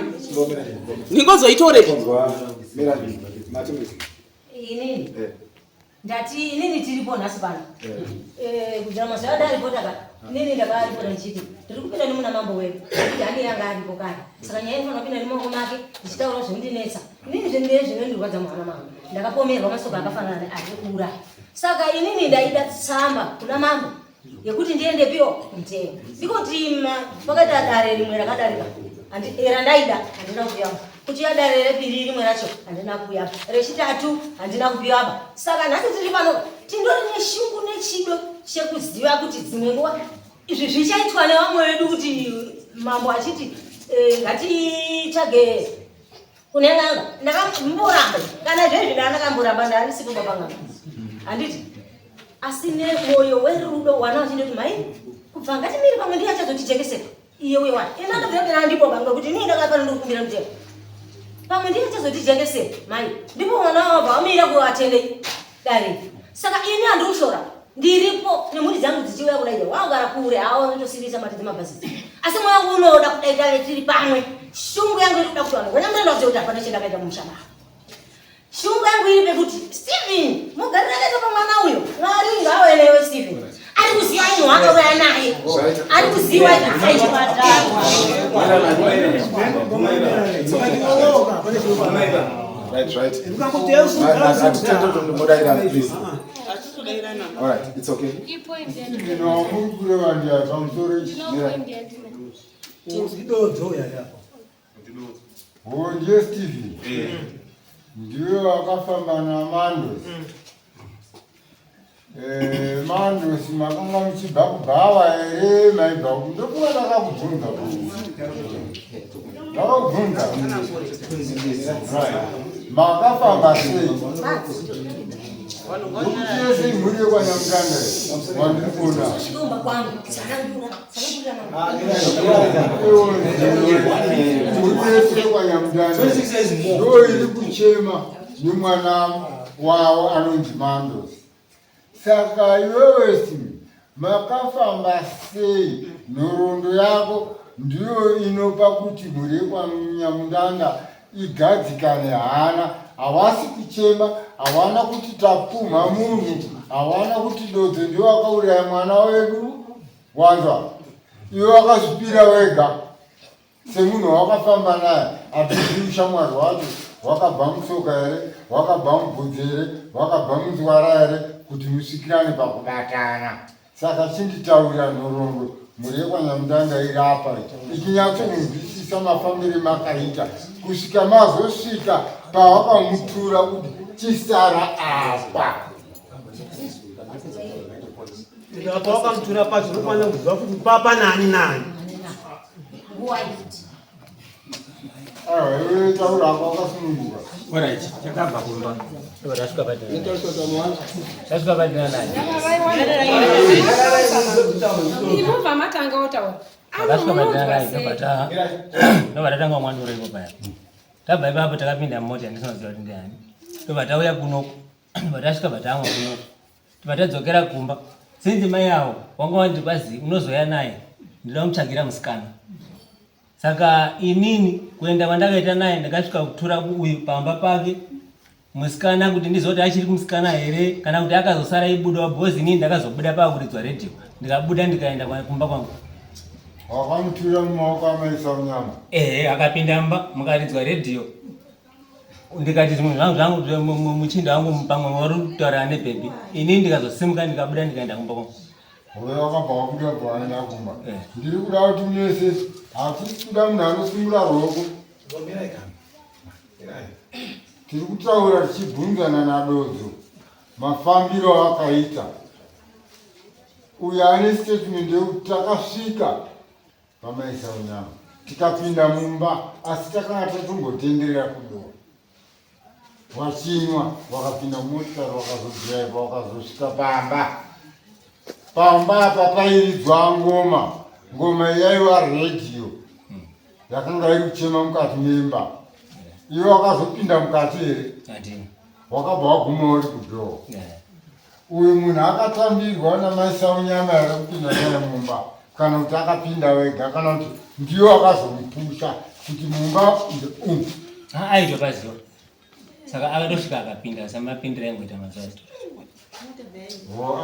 Speaker 12: Ndingozoitorepo.
Speaker 13: Inini. Ndati inini tiripo nhasi pano. Kujira masaya daripota ka. Inini ndakaripota nchiti. Tiri kupinda nemuna mambo wedu. Ndani yanga aripo kare. Saka nyaya inofana kupinda nemoko make ndichitaura zvindinetsa. Inini zvinondirwadza mwana mangu. Ndakapomerwa masoka akafanana arikura. Saka inini ndaida tsamba kuna mambo yekuti ndiende pio mtengo. Ndikoti pakati adare rimwe rakadarika. Era ndaida handina kupiwa. Kuti adare repiri rimwe racho handina kupiwa. Rechitatu handina kupiwa. Saka nhasi tiri pano tindori neshungu nechido chekuziva kuti dzimwe nguva izvi zvichaitwa nevamwe vedu kuti mambo achiti ngatitsvage kune n'anga. Ndakamboramba kana zvezvi ndakamboramba ndarisi kumba pang'anga. Handiti asi nemwoyo werudo wana wachindoti mai kubva ngatimiri pamwe ndiye achazotijekesera iye uye wani ina ndabvira ndipo banga kuti nii ndakapana ndikukumbira mutemo pamwe ndiye achazotijekesera mai ndipo mwana wabva amira kuatendei dare. Saka ini handikushora ndiripo nemhuri dzangu dzichiuya kudai wagara kure hawa ndosirisa mati dzemabhazi asi mwoyo wangu unoda kudaita tiri pamwe. Shungu yangu iri kuda kuti vanhu vanyamurenda kuti hapana chendakaita mumushamba. Shungu yangu iri pekuti Stephen mugarira kaita pamwana uyo Mwari ngaawelewe Stephen ari kuziva ino wakauya naye ari kuziva
Speaker 1: Alright, it's okay.
Speaker 9: Onje Stephen. Ndiyo akafamba na Mandos. Mandos makanga muchibva kubhawa ere maibva ndokuva ndakakubvunza ndakakubvunza makafamba sei ndokuti yese imhuri yekwanyamutanda wandiri kuona ndo iri kuchema nemwana wavo anonzi Mandos. Saka iwewe makafamba sei nhoroondo yako ndiyo inopa kuti mhuri yekwanyamutanda igadzikane hana. Havasi kuchema, hawana kuti tapumha munhu, hawana kuti dodzi ndiyo wakauraya mwana wedu. Wanzwa iwe wakazvipira wega semunhu wakafamba naye hatizivi ushamwari wacho wakabva mutsoka here, wakabva mubvudzi here, wakabva munzwara here kuti musvikirane pakubatana. Saka chinditaurira nhoroondo mhuri yekwanyamutanda iri apa ichinyatsonzwisisa
Speaker 14: kunzwisisa mafambiro makaita kusvika mazosvika pavakamutura kuti chisara apa.
Speaker 9: Apa wakamutura pacho unofanira kuziva kuti papa nani.
Speaker 14: Taura wakasununguka.
Speaker 8: Alright, chakabva kumba. Tasvika padera. Tasvika padera naye.
Speaker 15: Imovha matanga otaura.
Speaker 8: Tasvika padera naye kapata. Ndoba tatanga mwandura iko paya. Tabva ipapo takapinda mumota ndisinoziva kuti ndiani. Ndoba tauya kunoko. Ndoba tasvika patamwa kunoko. Ndoba tadzokera kumba. Sinzi mai yawo wanga wandi kwazi unozoya naye. Ndinoda kumutsvagira musikana. Saka inini kuenda kwandakaita naye ndakasvika kutura uyu pamba pake musikana kuti ndizoti achiri kumusikana here kana kuti akazosara ibuda wabhozi inini ndakazobuda pakuridzwa redhiyo ndikabuda ndikaenda kumba kwangu.
Speaker 14: Wakamutura mumaoko amaisa unyama?
Speaker 8: Akapinda mba mukaridzwa redhiyo ndikati zvinhu zvangu zvangu muchinda wangu pamwe wari kutaura nebhebhi inini ndikazosimuka ndikabuda ndikaenda kumba kwangu.
Speaker 14: Wakabva wabuda kwaenda kumba. Ndiri kuda kuti mese hatisi kuda munhu anosimura roko. Tiri kutaura tichibvunzana nadodzo mafambiro akaita. Uyu ane statement yekuti takasvika pamaisa unyama tikapinda mumba asi takanga tatombotenderera kudoa. Wachinwa wakapinda motikari wakazodhiraivha wakazosvika pamba apa pairidzwa ngoma yaiva redhiyo yakanga iri kuchema mukati memba. Iwe wakazopinda mukati here? Wakabva waguma uri kudhoo. Uyu munhu akatambirwa namaisa unyama here kupinda naye mumba kana kuti akapinda wega kana kuti ndiyo akazomupusha kuti mumba ndeumu?
Speaker 8: Aitopaziva saka akatosvika akapinda samapindira aingoita mazazi.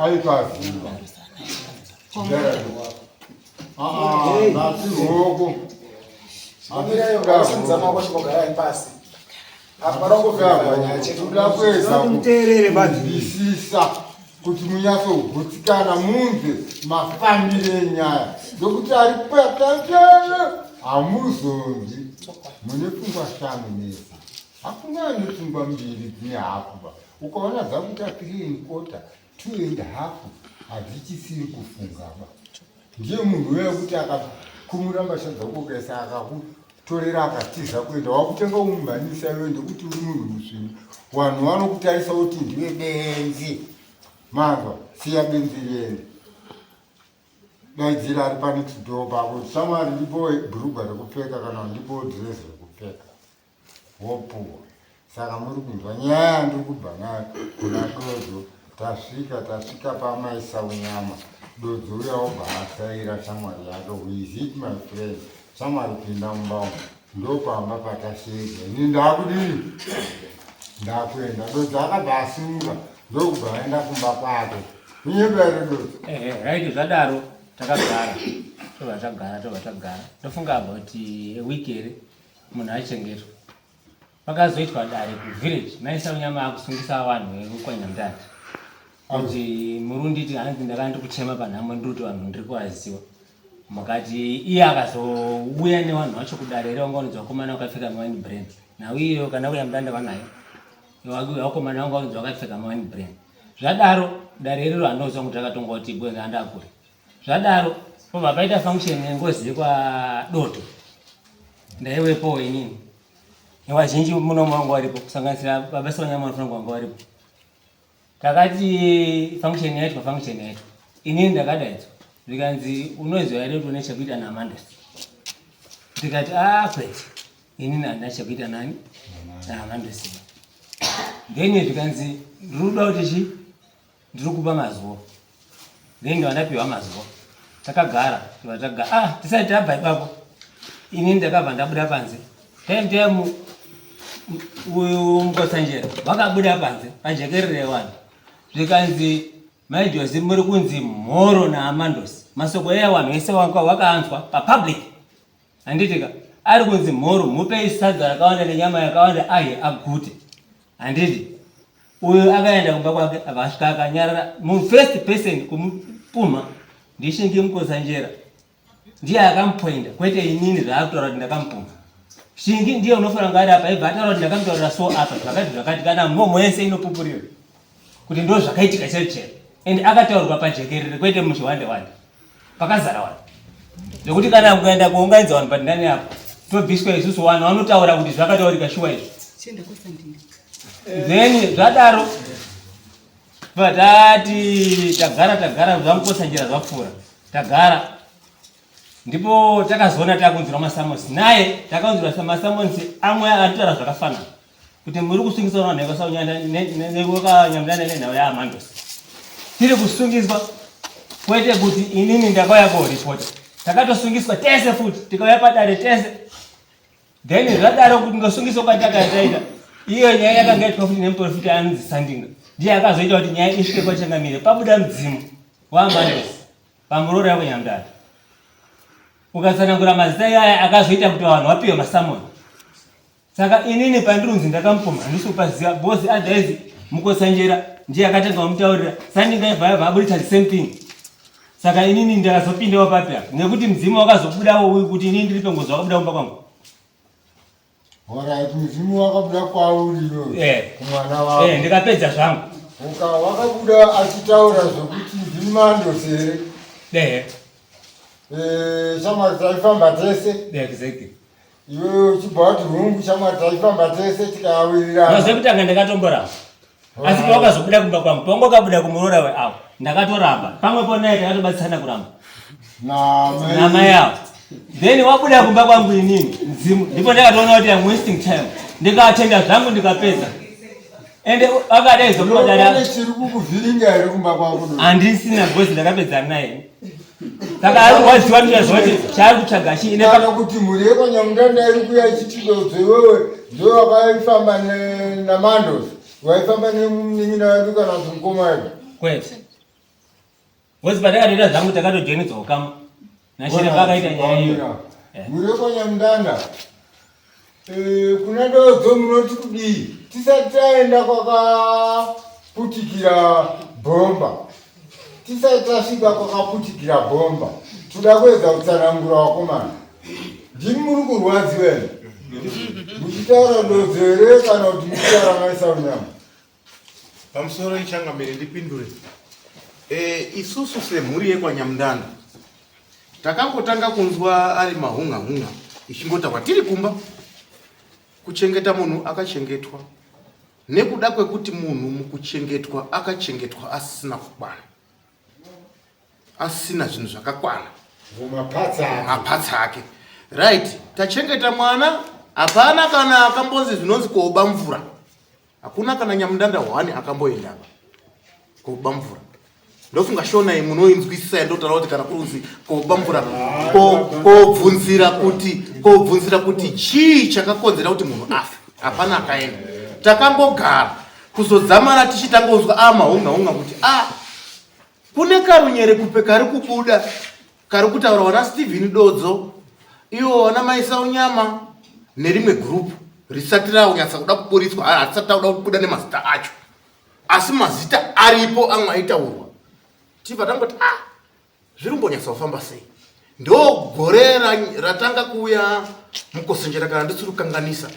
Speaker 14: Aikaziva nasi roko kuda kuedzakuvisisa kuti munyatsogutsikana munze mafambire enyaya ndokuti ari patatana hamuzonzi mune pfungwa shanu nese hakuna ane pfungwa mbiri dzine hakuba ukaona dzakuita 3¼ 2½ hadzichisiri kufungaba. Ndiye munhu uya kuti akakumura mbasha dzako ukaisa akakutorera akatiza kuenda wakutenga umumhanisa iwe ndekuti uri munhu musvinu. Vanhu vanokutarisa kuti ndiwe benzi. Manzwa siya benzi rene. Daidzira ari pane chidhoo pako shamwari ndipo bhurugwa rekupfeka kana ndipo dhirezi rekupfeka wopuwa. Saka muri kunzwa nyaya ndiri kubva nayo kuna dodzo. Tasvika pamaisa unyama. Dodzo uya wobva atsaira shamwari yake. With it my friend. Shamwari pinda mumba umu. Ndopamba patasvika. Ini ndakudini? Ndakuenda. Dodzo akabva asimuka. Ndokubva aenda kumba kwake. Munyemba here dodzo?
Speaker 8: Right, zvadaro takagara. Tobva tagara. Ndofunga about a week here munhu achengetwa. Pakazoitwa dare kuvillage maisa unyama akusungisa vanhu vekukwanya mutati kuti murunditi hanzi ndakandi kuchema panhamo ndiri kuti vanhu ndiri kuvaziva mukati iye akazouya nevanhu vacho kudare revangaunidza vakomana vakapfeka mawine brand nauiyo kana uya mudanda vanayo vakomana vangaunidza vakapfeka mawine brand zvadaro dare iriro handinoziva kuti rakatonga kuti bwenge andakure zvadaro pobva paita function yengozi yekwadoto ndaiwepo inini vazhinji muno mwangu varipo kusanganisira babasa vanyama vanofanira kwanga varipo. Takati function yaitwa inini ndakadaidzwa zvikanzi unoziva here kuti une chekuita naAmandos. Ndikati kwete inini handina chekuita nani naAmandos. Then zvikanzi ndiri kuda kuti ndiri kupa mazuva. Then ndoandapiwa mazuva takagara tisati tabva ipapo inini ndakabva ndabuda panze time uyu Mukotsanjera vakabuda panze pajekerere vanhu zvikanzi maijozi muri kunzi mhoro naAmandos. Masoko evanhu vese vakaanzwa papublic handitika ari kunzi mhoro mupei sadza rakawanda nenyama yakawanda aye agute handiti. Uyu akaenda kumba kwake akasvika akanyarara mufirst person kumupuma ndishingi Mukotsanjera ndiye akampoinda kwete inini zvaakutaura kuti ndakampuma. Shingi ndiye unofanira ngari apa ibva ataura kuti ndakamutaurira so apa zvakati kana mwomo yese inopupurira kuti ndo zvakaitika chero ende akataurirwa pajekerere kwete muchiwande pakazara vanhu zvokuti kana mukaenda kuunganidza vanhu pandani apo tobviswa isusu vanhu vanotaura kuti zvakataurika shuwa izvo. Then zvadaro patati tagara zvamukosanjira zvapfuura tagara ndipo takazoona takunzira masamonsi naye takaunzira masamonsi amwe anotaura zvakafanana kuti muri kusungiswa vanhu nekanyamdana nenhau yaamandosi tiri kusungiswa kwete kuti inini ndakauya koripota takatosungiswa tese futi tikauya padare tese then zvadaro kuti ngosungiswa kwatakaitaita iyo nyaya yakanga yaitwa futi nemuprofita anonzi Sandinga ndiye akazoita kuti nyaya isvike kwachangamire pabuda mudzimu waamandosi pamuroro yakunyamdana ukatsanangura mazita iyaya akazoita kuti vanhu vapiwe masamoni. Saka inini pandirunzi ndakamupuma handisi kupaziva bosi adhaisi mukosanjera ndiye akatanga kumutaurira Sandinga ibva vaburita the same thing. Saka inini ndakazopindawo papi apa nekuti mudzimu wakazobudawo uyu kuti inini ndiri pengozi wakabuda kumba kwangu.
Speaker 14: Alright, mudzimu wakabuda kwauri kumwana wako.
Speaker 8: Ndikapedza zvangu.
Speaker 14: Wakabuda achitaura zvokuti ndiri Mandosi here. Shamwari taifamba tese.
Speaker 8: Exactly.
Speaker 14: Iwe uchibva kuti rungu shamwari taifamba tese tikawirirana.
Speaker 8: Zvekutanga ndakatomboramba. Asi pawakazobuda kumba kwangu, pangu wakabuda kumurora weawo, ndakatoramba. Pamwepo naye takatobatsirana kuramba. Namai yavo. Then wabuda kumba kwangu inini, mzimu. Ndipo ndakatoona kuti I'm wasting time. Ndikatenda zvangu ndikapedza. Ende akadai zokumadara.
Speaker 14: Chiri kukuvhiringa here kumba kwako.
Speaker 8: Handisina bosi ndakapedzana naye. Saka ari waziva ndizvoti chari kutsvaga chii ine
Speaker 14: kana kuti mhuri yekwanyamudanda iri kuya ichitidodzo iwewe ndiwe wakaifamba namandosi waifamba nemunin'ina wedu kana kuti mukoma wedu
Speaker 8: kwete wozi patakatoita zvangu takatojenedzwa ukama nachiremba akaita nyaya iyo
Speaker 14: mhuri yekwanyamudanda kuna dodzo munoti kudii tisati taenda kwakaputikira bhomba tisati tasvika kwakaputikira bhomba toda kuedza kutsanangura wakomana ndimi muri kurwadziweni muchitaura dodzo here kana kuti muchitaura maisa unyama
Speaker 5: pamusoro ichangamire ndipindure isusu semhuri yekwanyamudanda takangotanga kunzwa ari mahunga ichingota kwatiri kumba kuchengeta munhu akachengetwa nekuda kwekuti munhu mukuchengetwa akachengetwa asina kukwana asina zvinhu zvakakwana mapatsa ake right tachengeta mwana hapana kana akambonzi zvinonzi koba mvura hakuna kana nyamudanda 1 akamboenda koba mvura ndofunga shona munoinzwisisa ndotaura kuti kana kurunzi koba mvura kobvunzira kuti chii chakakonzera kuti munhu afe hapana akaenda takambogara kuzodzamara tichitangonzwa mahunga kuti kune karunyere kupe kari kubuda kari kutaura wana Stephen Dodzo iwo wana maisa unyama nerimwe group risati raunyatsa kuda kuburitswa harisati rauda kubuda nemazita acho asi mazita aripo amwe aitaurwa tibva tangoti zviri kumbonyatsa kufamba sei ndo gore ratanga kuuya mukosanjera kana ndisiri kukanganisa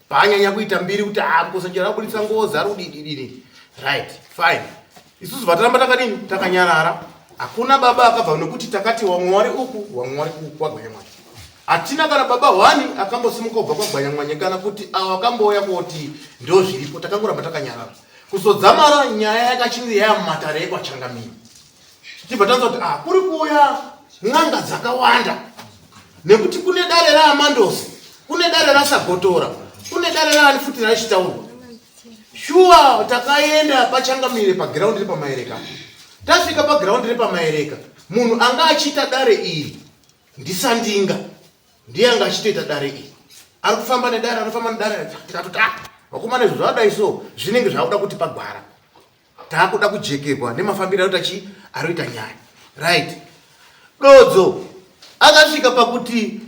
Speaker 5: paanyanya kuita mbiri kuti mukosanjera rabuditsa ngozi ari kudididini right fine isusu vataramba takadini takanyarara hakuna baba akabva nekuti takati wamwari uku wamwari kwagwanyamwanya hatina kana baba 1 akambosimuka kubva kwagwanyamwanya kana kuti avo akamboya kuti ndo zviripo takangoramba takanyarara kuzodzamara nyaya yakachinzi yayamatare yekwachangamiri tibva tanzwa kuti kuri kuuya n'anga dzakawanda nekuti kune dare raamandosi kune dare rasagotora kune dare raani futi raichitaurwa shuwa takaenda pachangamire pagiraundi repamaereka tasvika pagiraundi repamaereka munhu anga achiita dare iri ndiSandinga ndiye anga achitoita dare iri ari kufamba nedare anofamba nedare tikatoti vakomana izvo zvadai so zvinenge zvakuda kuti pagwara taakuda kujekerwa nemafambiro aroti arikuita nyaya right Dodzo akasvika pakuti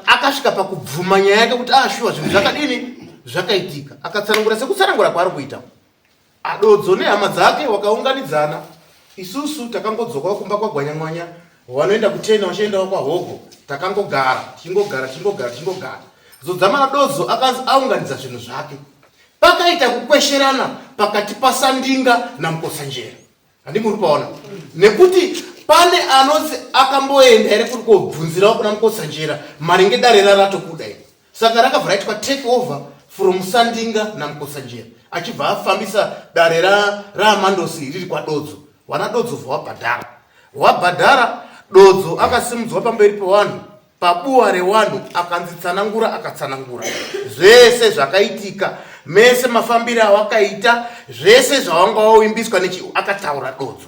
Speaker 5: akasvika pakubvuma nyaya yake kuti shuwa zvinhu zvakadini zvakaitika akatsanangura sekutsanangura kwaari kuita Dodzo nehama dzake wakaunganidzana isusu takangodzoka kumba kwagwanyamwanya wanoenda kutena wachiendawo kwa hoko, takangogara chingogara. Zodzamana Dodzo akazi aunganidza zvinhu zvake, pakaita kukwesherana pakati paSandinga naMukoshanjera. Handi muri paona nekuti pane anozi akamboenda here kuri kobvunzirawo kuna Mukoshanjera maringe dare ratokuda iri. Saka rakabva raitwa take over from Sandinga naMukoshanjera, achibva afambisa dare raAmandosi riri kwa Dodzo. Wana Dodzo wabhadhara Dodzo akasimudzwa pamberi pevanhu pabuwa rewanhu akatsanangura zvese zvakaitika, mese mafambiro awakaita, zvese zvawanga wawimbiswa akataura Dodzo.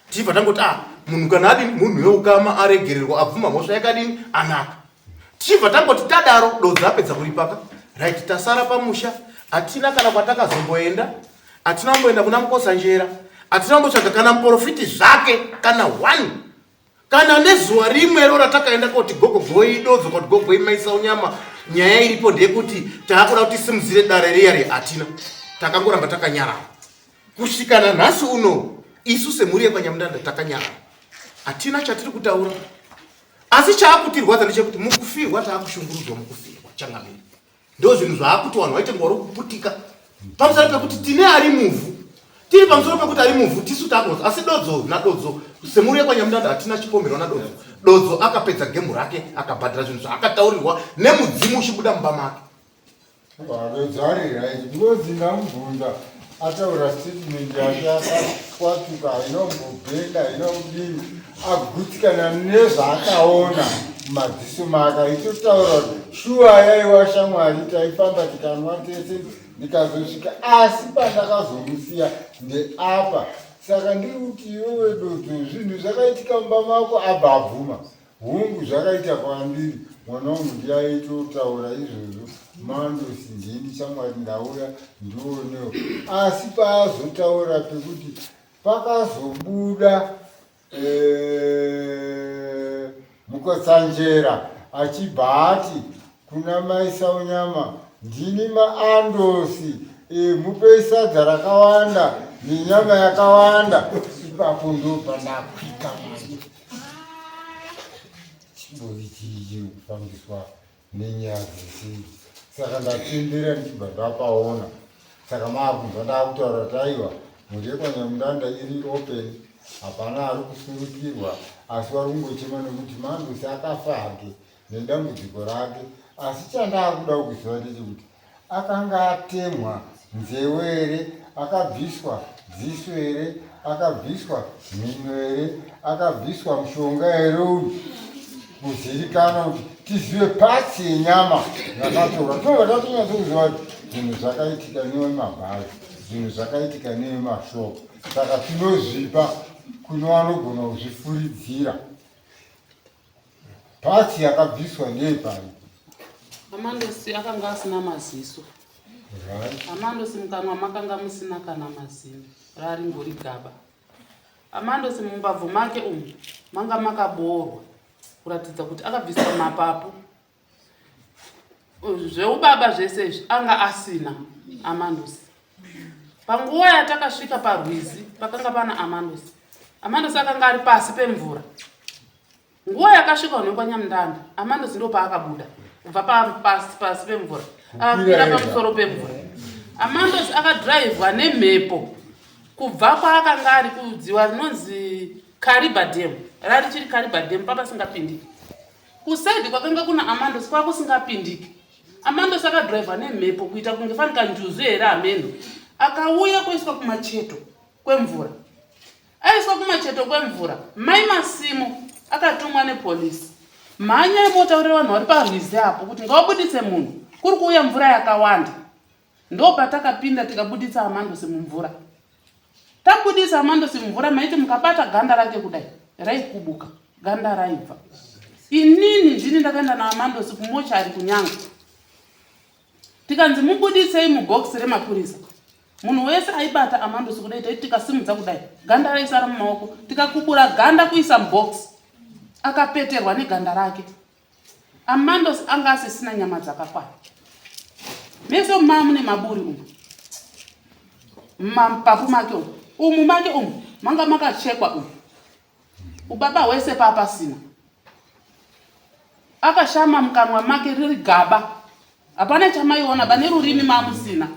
Speaker 5: Tibva tangoti munhu kana adini munhu weukama aregererwa abvuma mhosva yakadini anaka. Tibva tangoti tadaro Dodzo apedza kuripaka right, tasara pamusha, atina kana kwatakazomboenda, atina kumboenda kuna Mukoshanjera, atina kumbotsvaga kana muprofiti zvake kana one, kana nezuva rimwe ro ratakaenda kuti gogogoi Dodzo kuti gogogoi maisa unyama. Nyaya iripo ndeyekuti taakuda kuti simudzire dare riya atina, takangoramba takanyarara kusvikana nhasi uno. Isu semhuri yekwanyamudanda takanyarara, atina chatiri kutaura. Asi chaakutirwadza ndechekuti mukufirwa taakushungurudzwa mukufirwa changamiri. Ndo zvinhu zvaakuti vanhu vaite ngoro kuputika pamusoro pekuti tine ari muvhu, tiri pamusoro pekuti ari muvhu tisu takoza. Asi Dodzo semhuri yekwanyamudanda hatina chipomerwa naDodzo. Dodzo akapedza gemu rake, akabhadhara zvinhu zvaakataurirwa nemudzimu uchibuda mumba make.
Speaker 14: Wavedzarira ndinodzinga mubvunda ataura statement yake akakwatuka inombobhenda inodini agutsikana nezvaakaona mumadziso make aitotaura kuti shuwa yaiwa shamwari taifamba tikanwa tese ndikazosvika, asi pandakazomusiya ndeapa. Saka ndiri kuti iwewe Dodzo zvinhu zvakaitika mumba mako abva abvuma, hungu zvakaita kwandiri mwana wangu ndiyaitotaura izvozvo Mandosi ndini shamwari ndauya ndionewo. Asi paazotaura pekuti pakazobuda Mukoshanjera achibva ati kuna mai Saunyama ndini maAndosi, mupei sadza rakawanda nenyama yakawanda. Ipapo ndo pandakwika manje chimbori chii kufambiswa nenyaya dzese. Saka ndatendera ndichibva ndapaona. Saka maakubva ndakutaura taiwa mhuri yekwanyamudanda iri open, hapana ari kusurukirwa, asi vari kungochema nekuti Mandosi akafa hake nedambudziko rake. Asi chandakuda kuziva ndechekuti akanga atemwa nzeve here, akabviswa dziso here, akabviswa mhino here, akabviswa mushonga here uyu kuzivikanwa kuti tizive patsi yenyama yakatorwa. Tobva tatonyatsokuziva kuti zvinhu zvakaitika nevemabhazi, zvinhu zvakaitika nevemashoko. Saka tinozvipa kune vanogona kuzvifuridzira. Patsi yakabviswa ndeyepari?
Speaker 2: Amandosi akanga asina maziso. Amandosi mukanwa makanga musina kana mazino, rari ngori gaba. Amandosi mumbabvu make umu manga makaboorwa kuratidza kuti akabviswa mapapu. Zveubaba zvese izvi anga asina Amandosi. Panguva yatakasvika parwizi pakanga pana Amandosi. Amandosi akanga ari pasi pemvura. Nguva yakasvika vanhu vekwanyamudanda, Amandosi ndo paakabuda kubva pasi pemvura akakwira pamusoro pemvura. Amandosi akadhiraivhwa nemhepo kubva kwaakanga ari kudziwa rinonzi Kariba Dam, rari chiri Kariba Dam papasingapindiki. Kusaidi kwakanga kuna Amandosi kwakusingapindiki. Amandosi akadhiraivhwa nemhepo kuita kunge fanika njuzu here ameno, akauya kuiswa kumacheto kwemvura. Aiswa kumacheto kwemvura, mai Masimo akatumwa nepolisi. Mhanya motaurira vanhu vari parwizi apo kuti ngawabuditse munhu, kuri kuuya mvura yakawanda. Ndo patakapinda tikabuditsa Amandosi mumvura. Tabudisa Amandosi mumvura, maiti mukabata ganda rake kudai raikubuka, ganda raibva. Inini ndini ndakaenda naAmandosi kumochari kunyanga. Tikanzi mubuditsei mubhokisi remapurisa. Munhu wese aibata Amandosi kudai taiti tikasimudza kudai, ganda raisara mumaoko, tikakubura ganda kuisa mubhokisi. Akapeterwa neganda rake. Amandosi anga asisina nyama dzakakwana. Meso mune maburi umu. Mapapu make umu. Umu make umu. Manga makachekwa umu. ubaba wese papasina akashama mkanwa make riri gaba hapana chamaiona bane rurimi mamusina.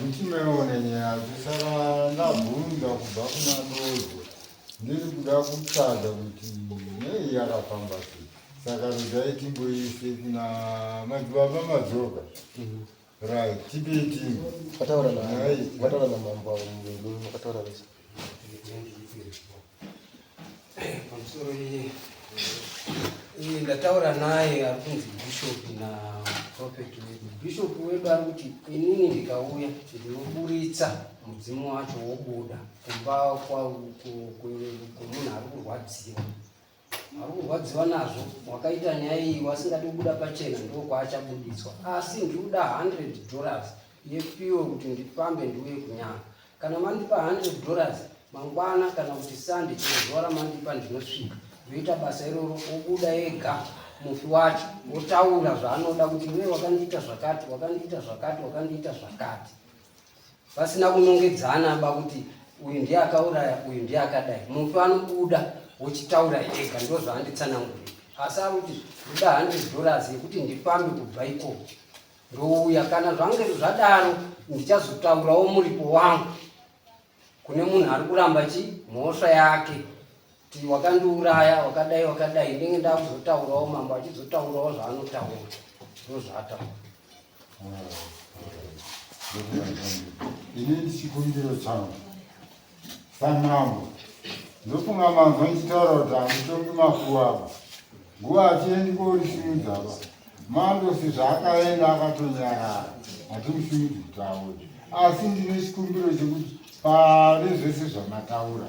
Speaker 14: Ndimeone nyaya saka ndabvunza kubva kuna dozo ndiri kuda kutsvaga kuti nei yakafamba sei. Saka rudai timboise kuna madzibaba madzoka. Right, tipetingi.
Speaker 3: Wataura na mambo wa Mungu, wataura nisa.
Speaker 7: Pamusoro ndataura naye akunzi bishop na prophet wedu. Bishop wedu ari kuti inini ndikauya ndinoburitsa mudzimu wacho wobuda kumba kumunhu ari kurwadziwa nazvo. Wakaita nyaya iyi wasingadi kubuda pachena ndokwaachabudzwa, asi ndikuda $100 yepiwo kuti ndifambe ndiuye kunyama. Kana mandipa $100 mangwana kana kuti Sunday zuva ramandipa ndinosvika ndoita basa iroro, obuda ega mufi wacho otaura zvaanoda kuti iwe wakandiita zvakati wakandiita zvakati wakandiita zvakati, pasina kunongedzana ba kuti uyu ndiye akauraya uyu ndiye akadai. Mufi anobuda wochitaura ega, ndo zvaanditsanangurira. Asi ari kuti ndoda $100 yekuti ndifambe kubva ikoko ndouya. Kana zvange zvadaro ndichazotaurawo muripo wangu kune munhu ari kuramba mhosva yake kuti wakandiuraya wakadai wakadai. Ndenge ndakuzotaurawo mambo achizotaurawo zvaanotaura, ndo zvaataura.
Speaker 14: Ini ndichikumbiro changu samambo ndofunga manzwa ndichitaura kuti handitongi mafuava nguva achiendi korisumudza va mandosi zvaakaenda akatonyarara hatimusumudzi kutaura. Asi ndine chikumbiro chekuti pane zvese zvamataura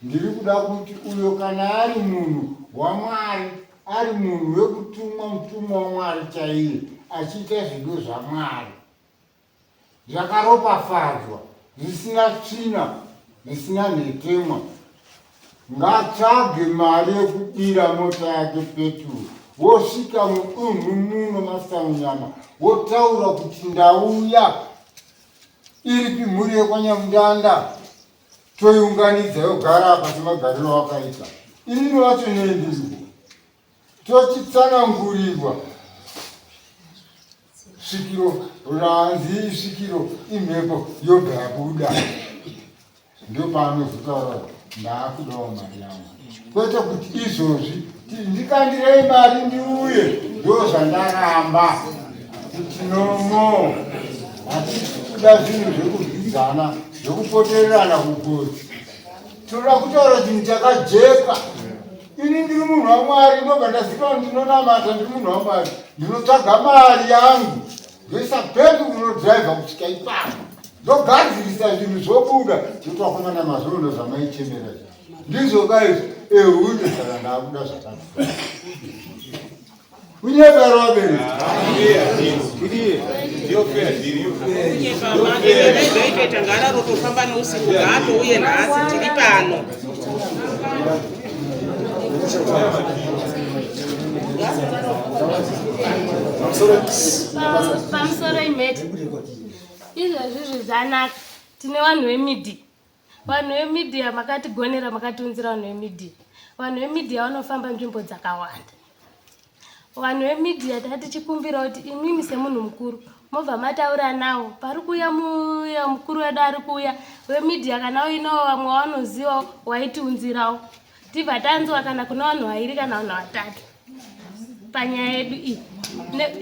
Speaker 14: ndiri kuda kuti uyo kana ari munhu waMwari, ari munhu wekutumwa mutumwa waMwari chaiye achiita zvido zvaMwari zvakaropafadzwa zvisina tsvina zvisina nhetemwa, ngatsvage mari yekudira mota yake petrol wosvika mudunhu muno masamunyama wotaura kuti ndauya. Iripi mhuri yekwanyamudanda toiunganidza yogara apa semagariro wakaita. Inini wacho neendiripo tochitsanangurirwa svikiro ranzi svikiro imhepo yobva yabuda. Ndio paanozotaura ndaakudawo mari yangu, kwete kuti izvozvi ndikandirei mari ndiuye. Ndo zvandaramba kuti nomo hatikuda zvinhu zvekudyidzana zvekupotererana kugotsi. Toda kutaura chinhu chakajeka. Ini ndiri munhu waMwari, ndobva ndaziva ndinonamata ndiri munhu waMwari, ndinotsvaga mari yangu ndoisa pedu kunodhiraivha kusvika ipapo ndogadzirisa zvinhu zvobuda ndotwakomana mazvono zvamaichemera ndizvo kaizvo ehunde. Saka ndakuda zvakati unyevero wabereki
Speaker 12: itoita ngararotofamba neusiku ngaatouye nhasi tiri pano.
Speaker 15: Pamusoro imhete izvozvizvi zvanaka. Tine vanhu vemidhiya, vanhu vemidhiya makatigonera makatiunzira vanhu vemidhiya. Vanhu vemidhiya vanofamba nzvimbo dzakawanda. Vanhu vemidhiya tati chikumbira kuti imimi semunhu mukuru mobva mataura nawo pari kuuya muya mukuru wedu ari kuuya wemidhiya, kana uinawo vamwe wanoziva waitiunzirawo tibva tanzwa kana kuna vanhu vairi kana vanhu vatatu panyaya yedu iyi.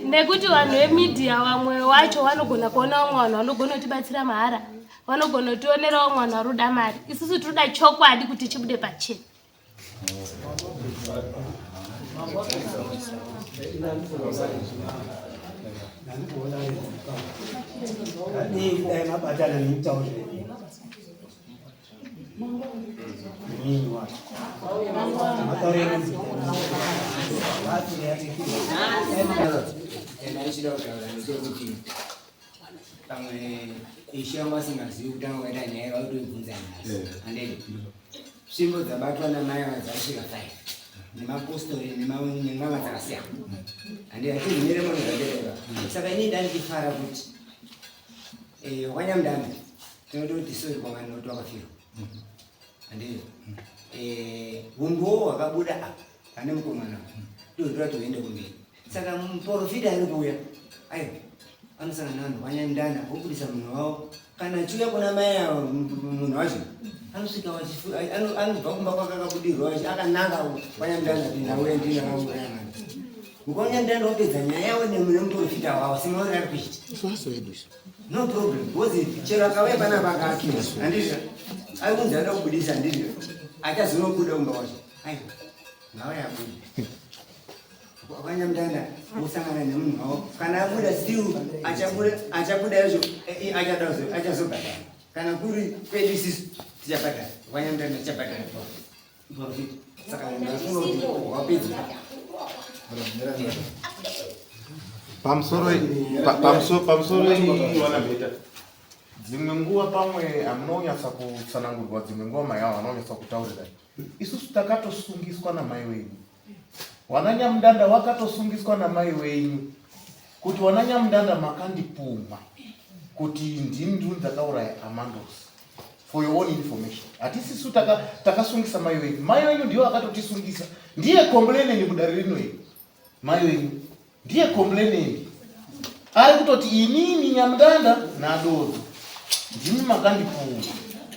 Speaker 15: Nekuti vanhu vemidhiya vamwe wacho vanogona kuona vamwe vanhu vanogona kutibatsira mahara, vanogona kutionera vamwe vanhu varuda mari. Isusu toda chokwadi kuti chibude pachena.
Speaker 16: Ishamba singazivi kutanga kwaita nyaya vakutoibvunza nhasi handei svimbo dzabatwa namai vadzasvika 5 nemapostori neng'anga dzakasiyana handei hatizimire munhu zvadereka. Saka inini ndandichifara kuti wakanyamudambe tinoda kuti sori kwangani noti wakafirwa Andile. Umbo wakabuda apa. Pane mukomana. Ndio tuende kumbili. Saka mprofita alipoya. Ayo. Anosangana nanu wanyandana kubudisa munhu wao. Kana chuya kuna mai munhu wacho. Anosvika wachifu anobva kumba kwakabudirwa wachi akananga wanyandana nawe ndina wangu yana. Ukonyandana opedza nyaya yawe nemuprofita wao sinoona ari kuchita. No problem. Because chero akawe pana pakakira. Andizvo. Aikunzi ada kubudisa ndizvo. Achazonobuda umba wacho. Ayo. Nawe yabudi. Wanyamdana usangana nemunhu wao. Kana abuda still achabuda yacho achazobata. Kana kuri pedisisi tichapata. Wanyamdana tichapata. Profit. Saka ndafuna wapedza.
Speaker 5: Pamsoro wanabeta dzimwe nguva pamwe amunonyasa kutsanangurwa dzimwe nguva mai avo vanonyasa kutaurira isusu takatosungiswa namai wenyu wananyamudanda wakatosungiswa namai wenyu kuti wananyamudanda makandipumha kuti ndini ndini ndakauraya Amandos. For your own information, hatisisu takasungisa mai wenyu ndiyo akatotisungisa. Ndiye komplaining mudare rino iri mai wenyu ndiye komplaining ari kutoti inini nyamudanda nadodzo ndimi makandipumha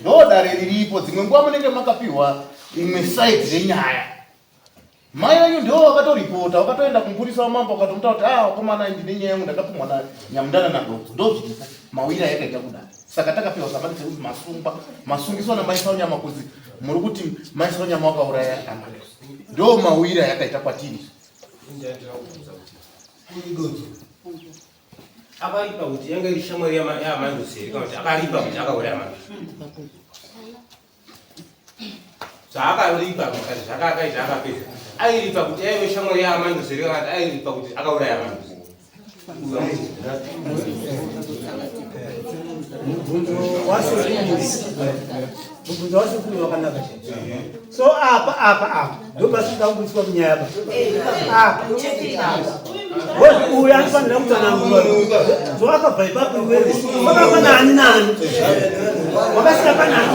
Speaker 5: ndo dare riripo. Dzimwe nguva munenge makapiwa imwe side yenyaya. Mai wenyu ndiwo wakatoripota wakatoenda kumupurisa wamambo wakatomuta kuti wakomana ndine nyaya yangu ndakapumhwa na nyamudanda nadodzo ndozvika mawira yakaita kudaro. Saka takapiwa sabati sekuti masungiswa namai Saunyama kuti muri kuti mai Saunyama wakauraya Amandos. Ndo mawira yakaita kwatiri.
Speaker 3: Akaripa kuti yanga iri shamwari yaAmandos iri kana kuti akaripa kuti akauraya Amandos. Akaripa kuti zvakaita akapedza. Airipa kuti aive shamwari yaAmandos iri kana kuti airipa kuti akauraya Amandos.
Speaker 10: Mubvunzo wasukuru wakanaka. So apa ndo pasvika kuiswa kunyaya apa. Uyu anofanira kutsanangurwa. Zvawakabva ipapo iwe wakabva nani nani. Wakasika panani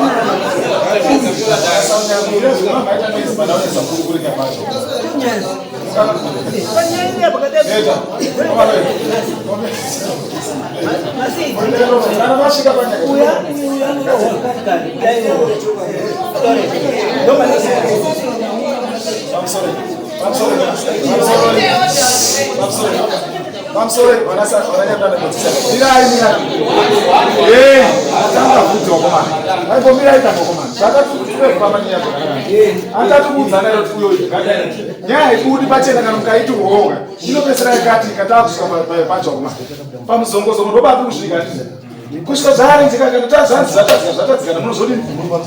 Speaker 4: I'm sorry, wananyamdana kutisa. Atanga kuti wakomana. Aipo miraita wakomana. Saka tuwe pamanya yako. Anta tubudza nayo tuyo ikadai. Nyaya ikudi pachena kana mukaitu woga. Inopesera ikati ikataka kusoma pacho wakomana. Pamuzongozo ndoba kusvika ndiza. Kusvika zvari ndikakana tatadzikana munozodi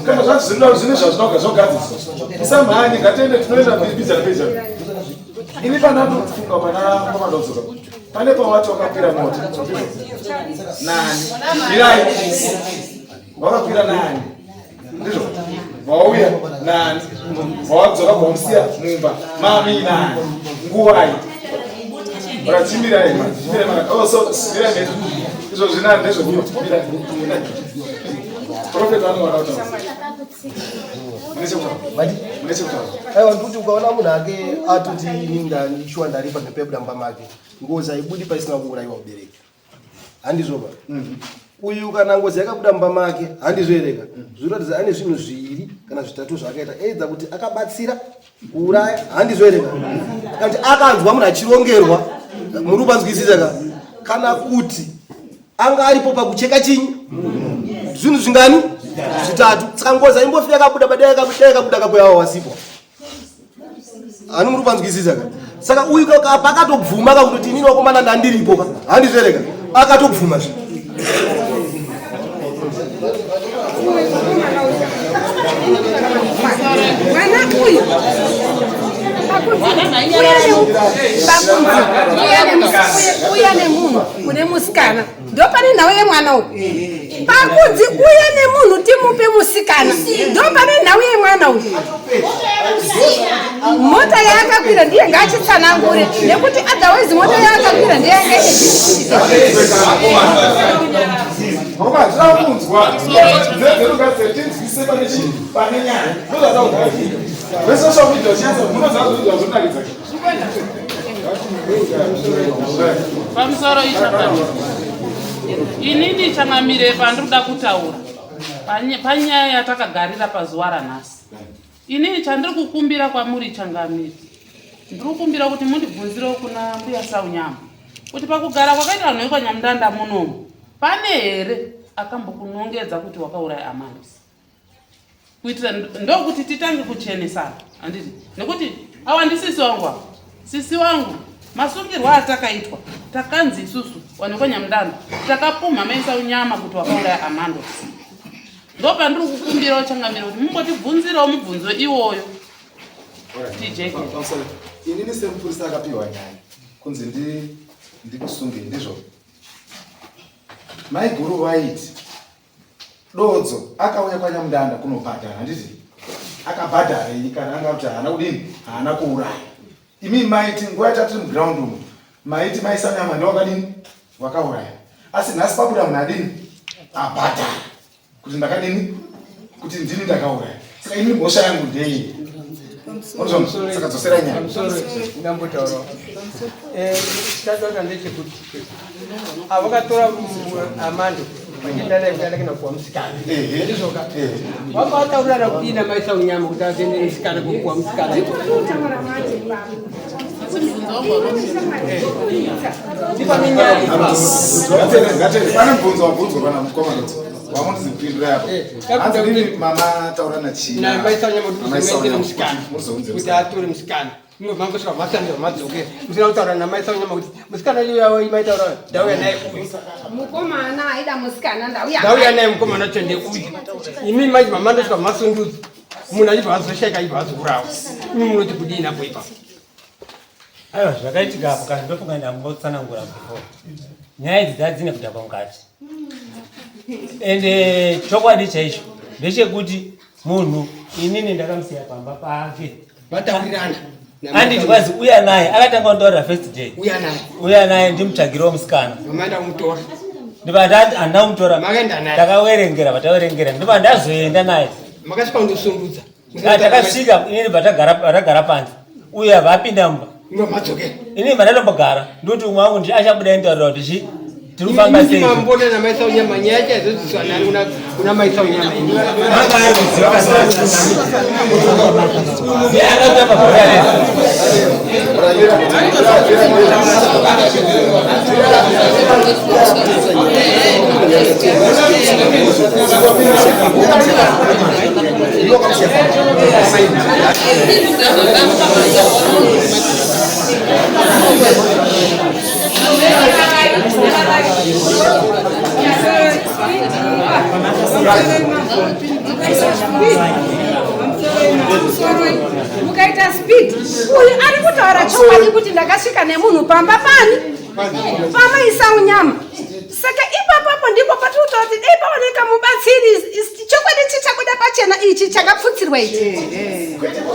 Speaker 4: kana zvanzi zvine zvazvinoga zvogadziswa. Isamhanye ngatende tunoenda kuibidza nepedza. Ini panatofunga pana Amandos. Pane pawacho wakapira moto. Nani? Mirai. Wakapira nani? Ndizvo. Wauya nani? Wadzora kumsiya mumba. Mami nani? Nguwai. Barachimira ema. Chimira mara. So sira netu. Izvo zvinani ndezvo mira. Prophet wanu wanaota.
Speaker 3: Aiwa ndikuti ukaona munhu ake atoti ndishuwa ndaripa nepebudamba make ngozi haibudi paisina kuuraiwa ubereki handizvoba. Uyu kana ngozi yakabuda mumba make handizvoereka zvinoratidza ane zvinhu zviviri kana zvitatu zvaakaita edza kuti akabatsira kuuraya handizvoereka kana kuti akanzwa munhu achirongerwa muri kupanzwisisa kana kuti anga aripo pakucheka chinyi zvinhu zvingani zvitatu. Saka ngozi aimbofika akabuda yakabuda kapoyawo wasipo ani muri kupanzwisisa saka uyu pakatobvuma kakutoti inini wakomana ndandiripo handizvereka akatobvuma zve.
Speaker 6: Mwana uyu uya nemunhu une musikana ndo pane nhau yemwana uyu. Pakunzi uya nemunhu timupe musikana ndo pane nhau yemwana uyu. Mota yaakakwira ndiye ngachitsanangure nekuti otherwise mota yaakakwira ndiye
Speaker 4: Ngoma zvakunzwa. Zero gaze tinzise pane chinhu pane nyaya. Ndozaza kuti. Wese social media chance munozaza kuti zvonakidza.
Speaker 2: Pamusoro ichakati. Inini changamire pandinoda kutaura. Panyaya yatakagarira pazuva ranhasi. Inini chandiri kukumbira kwamuri changamire. Ndiri kukumbira kuti mundibvunzirewo kuna mbuya Saunyama. Kuti pakugara kwakaita vanhu vekwanyamudanda munomu, pane here akambokunongedza kuti wakauraya Amandosi? Kuitira ndokuti titange kuchenesana, handiti? Nekuti awa ndisisi wangu apa. Sisi wangu masungirwa atakaitwa takanzi isusu vanhu vekwanyamudanda takapumha mai Saunyama kuti wakauraya Amandosi. Ndo pandiri kukumbirawo changamire kuti mumbotibvunzirawo mubvunzo iwoyo. TJK.
Speaker 1: Inini semupurisa akapiwa nyaya kunzi ndikusunge ndizvo. Mai guru vaiti dodzo akauya kwanyamudanda kunobhadhara, handiti? Akabhadharei kana anga kuti haana kudini? Haana kuuraya. Imi maiti nguva yatiri muground umu maiti mai Saunyama ndowakadini? Wakauraya. Asi nhasi pabuda munhu adini? Abhadhara kuti ndakadini? Kuti ndini ndakauraya. Saka imi mhosva yangu ndei. Saka dzosera nyaya.
Speaker 7: Ndambotaura. Chadota ndechekuti avakatora Amando vachienda naye kuenda kuwa musikana. Ndizvoka. Vakataurira kudini mai Saunyama kuti aende musikana kuwa musikana.
Speaker 1: Pane mubvunzo wabvunzwa pana mukomana wamunzi kupindura yapo. Hanzi nini mama taura nachii?
Speaker 7: Na mai Saunyama kuti musikana. Kuti atore musikana. Ngoma ngosvika masandwa madzoke. Musina kutaura na mai Saunyama kuti musikana iyawo imaitaura ndauya naye uyu.
Speaker 6: Mukomana aida musikana ndauya.
Speaker 7: Ndauya naye mukomana twende uyu. Imi mai mama ndosvika masundudzi. Munhu achibva azosheka ibva azokurawo. Imi munoti kudini apo ipapo?
Speaker 8: Aiwa zvakaitika apo kana ndofunga ndambotsanangura before. Nyaya idzi dzadzine kudhakwa mukati. Ende chokwadi chaicho ndechekuti munhu inini ndakamusiya pamba pake.
Speaker 7: Vataurirana.
Speaker 8: Anditi kwazi uya naye akatanga kundoora first day. Uya naye ndimutsvagirawo musikana.
Speaker 7: Mama ndamutora.
Speaker 8: Ndibati andamutora. Takawerengera vatawerengera. Ndibati ndazoenda naye.
Speaker 7: Makasvika kundosundudza.
Speaker 8: Takasvika inini batagara panze. Uya vapinda mumba.
Speaker 7: Ndomadzoke.
Speaker 8: Inini vandambogara ndoti umwe wangu ndi achabuda nditaura kuti tirifamba sei.
Speaker 7: Mambona na mai Saunyama nyaya chaizodzidzwa nani kuna mai Saunyama.
Speaker 6: Mukaita speed. Uyu ari kutaura chokwadi kuti ndakasvika nemunhu pamba pani? Pamai Saunyama. Saka ipapo ndipo patinotaura kuti dai paoneka mubatsiri chokwadi chichabuda pachena ichi chakapfutsirwa ichi.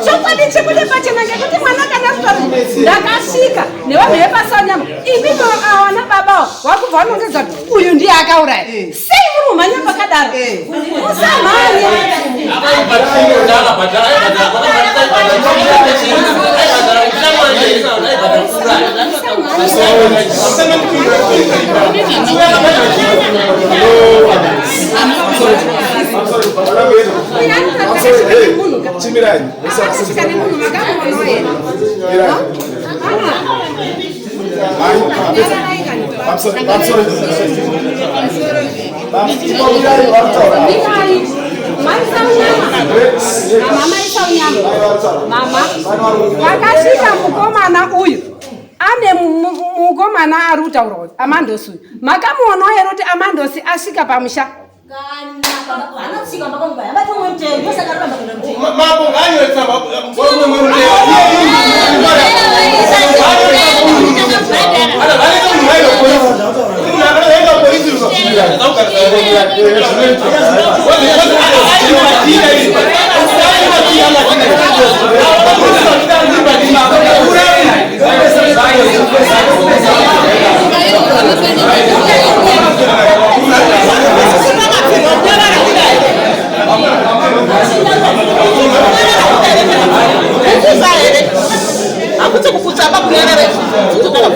Speaker 6: Chokwadi chibude pachena ngekuti mwana kana kutaura ndakasvika nevanhu vepaSaunyama. Ipipo awana baba wakubva vanongedza kuti uyu ndiye akauraya. Sei muri mumhanya pakadaro? Musamhanya. Mama vakasvika mukomana uyu ane mukomana ari kutaura kuti Amandosi uyu makamuonawo here kuti Amandosi asvika pamusha
Speaker 14: Thank you.
Speaker 12: kutsamba kunyarara kudzokera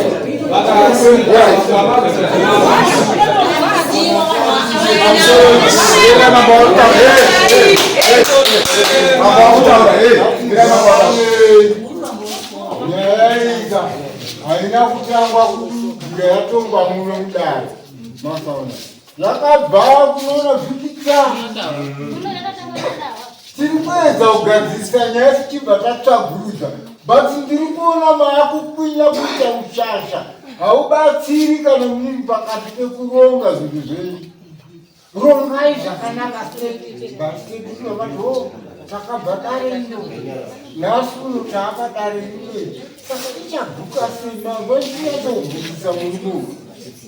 Speaker 14: haina kutangwa kunge yatongwa muno mudare mafauna yakabva kunoona zvikita tiri kuedza kugadzirisa nyaya tichibva tatsvagurudza but ndiri kuona maakukwinya kuita ushasha haubatsiri kana munhu pakati pekuronga zvinhu zvenyu rongai zvakanaka batitedunovati takabva dare ino nhasi uno taaka dare ino saka ichaguka sei mangwaiiyatogurisa murumo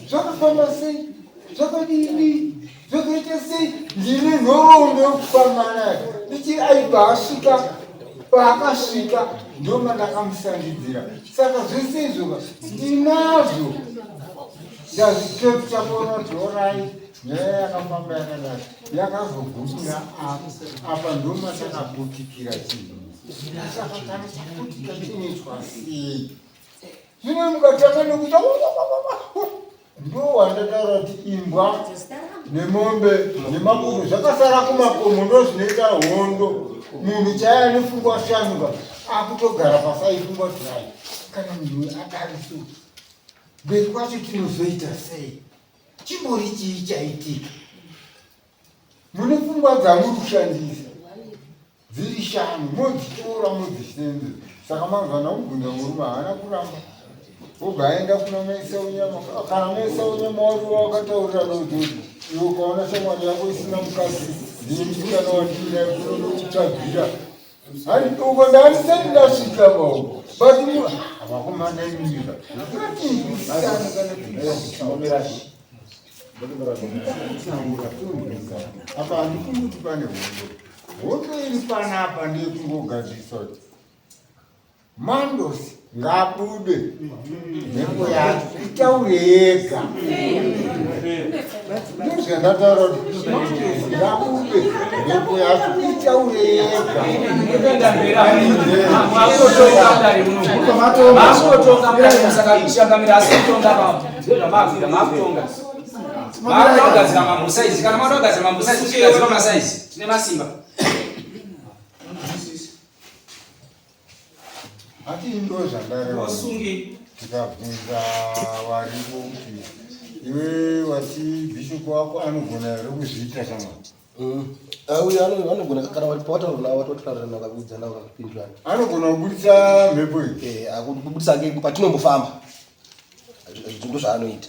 Speaker 14: zvakafamba sei zvakadini zvakaita sei ndine nhoroondo yokufamba naye ndichiri aibva asvika paakasvika ndomandakamusandidzira saka zvese izvova ndinazvo ndazvikeputa kuona dhorai nyaya yakafamba yakadaro yakazogumira apa ndomatakaputikira chinhu saka kana chaputika chinoitwa sei zvino mukatanga nekuita ndo wandataura kuti imbwa nemombe nemabudu zvakasara kumakomo ndo zvinoita hondo munhu chaya anefungwa shanuka akutogara pasaifungwa tirai kana munhu adariso mberi kwacho tinozoita sei chimbori chii chaitika mune pfungwa dzamuri kushandisa dziri shanu modzitora modzisenze saka manzwana mubvunza murume haana kuramba obva aenda kuna maisaunyama kana maisaunyama wariwa wakataurira nodhodi iwe ukaona shamwari yako isina mukadzi ndine musikana wandinaye kunonokutsvagira hari uko ndanisati ndasvika maoko but avakomana imira apa handifuni kuti pane hondo iri panapa ndeyekungogadzisa kuti mandosi ngabude mhepo yacho itaure yega ndozvandataura kuti mandosi ngabude mhepo yacho itaure yega
Speaker 17: maakugadzira mambosaizi kana maakugadzira mambosaizi tigadzira masaizi tine masimba
Speaker 14: hati ndo zvandareva tikabvunza varipo kuti iwe wati bhishopu wako anogona here kuzviita shamwari
Speaker 3: uyo anogona kana pawataurana vakakuudzana vakapindurana
Speaker 14: anogona kubudisa mhepo iyi
Speaker 3: kubudisa ke patinombofamba ndo zvaanoita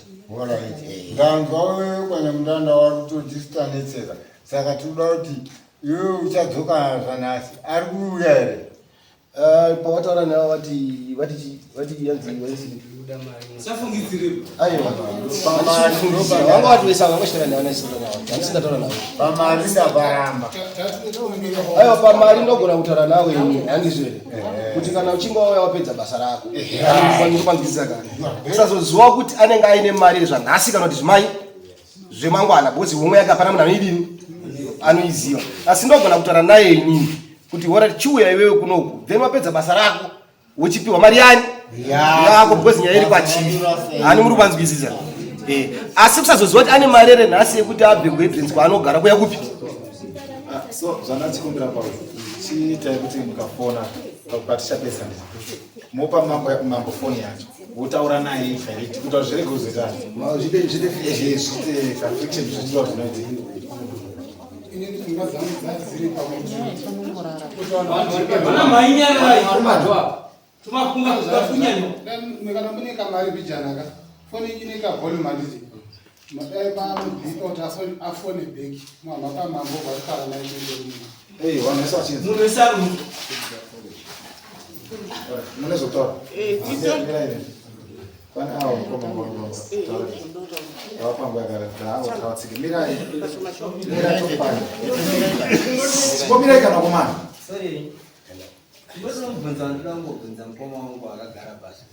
Speaker 14: ndanzwa wewe kwanyamudanda wari kutodistanetseka saka tinoda kuti iwe uchadzoka zvanhasi ari kuuya here
Speaker 3: pawataura navo vati yanzi vanga vatiwesa vangashitara navo handisindataura navo
Speaker 14: pamari ndaparamba
Speaker 3: aiwa pamari ndogona kutaura nawe ini handizvere kuti kana uchinge wauya wapedza basa rako kwanzwisisa kare usazoziva kuti anenge aine mari zvanhasi kana kuti zvimai zvemangwana bhozi homwe yakapana munhu anoidini anoiziva asi ndogona kutaura naye inini kuti hora tichiuya iwewe kunoku then wapedza basa rako uchipiwa mari yani yako bhozi nyaya iri pachii hani muri kuvanzwisisa asi kusazoziva kuti ane mari ere nhasi yekuti abve kuhedrens kwaanogara kuya kupi
Speaker 1: so zvandachikumbira pao chiitai kuti mukafona patichapesa mopa mambo foni yacho wotaura naye direct kuti zvirege kuzotani zvite kafiction zvichiwa zvinoitika
Speaker 9: kana mune kamari pijanaka foni ine kavolume handiti madai pamudiot afone bheki mapamambo vatakara naye
Speaker 1: munezotaura pane avo avapangu yakarataawatsike mirai topani sipomirai kana kumana
Speaker 16: ndinobvunza ndinangobvunza mukoma wangu akagara basa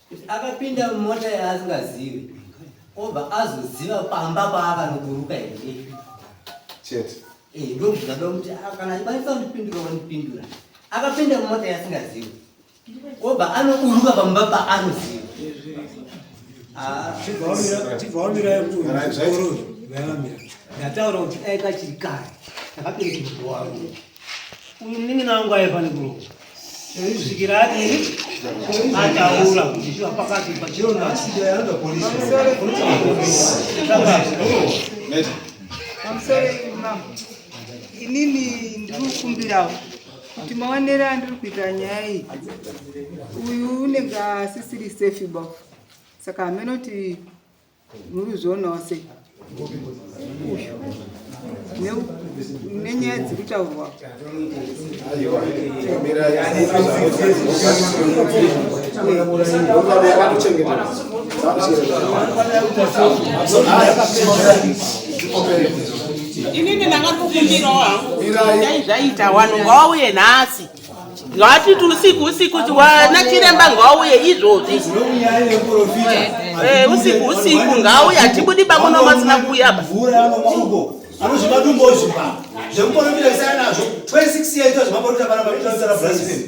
Speaker 16: kuti akapinda mumota yaasingazivi obva azoziva pamba paakanokuruka here
Speaker 1: chete
Speaker 16: ndozvinoda kuti kana ikwanisa kundipindura wanipindura akapinda mumota yaasingazivi
Speaker 10: oba anoburuka pambaba anoziva
Speaker 9: tivaomira kuzvikoro vaamira ndataura kuti dai kachiri kare takabereka muto waro uyu munin'ina wangu aifane kuroka kusvikira adini ataura kuti chiva pakati
Speaker 11: pamusoro inini ndiri kukumbirawo kuti maonero andiri kuita nyaya iyi uyu unenge asisiri safe baf saka hamenoti murikuzvionawo sei uyu nenyaya dziri kutaurwa
Speaker 12: inini ndakatokumbirawo hangu dai zvaita wanhu ngawauye nhasi ngatitu usiku wanachiremba ngawauye izvozvi usiku ngauye hatibudi bamuno masina kuuya
Speaker 10: anozvimadumbo ozvipa zvekukonomira isaya nazvo 26 yaitwa zvemaporota pana paitautara blasphemy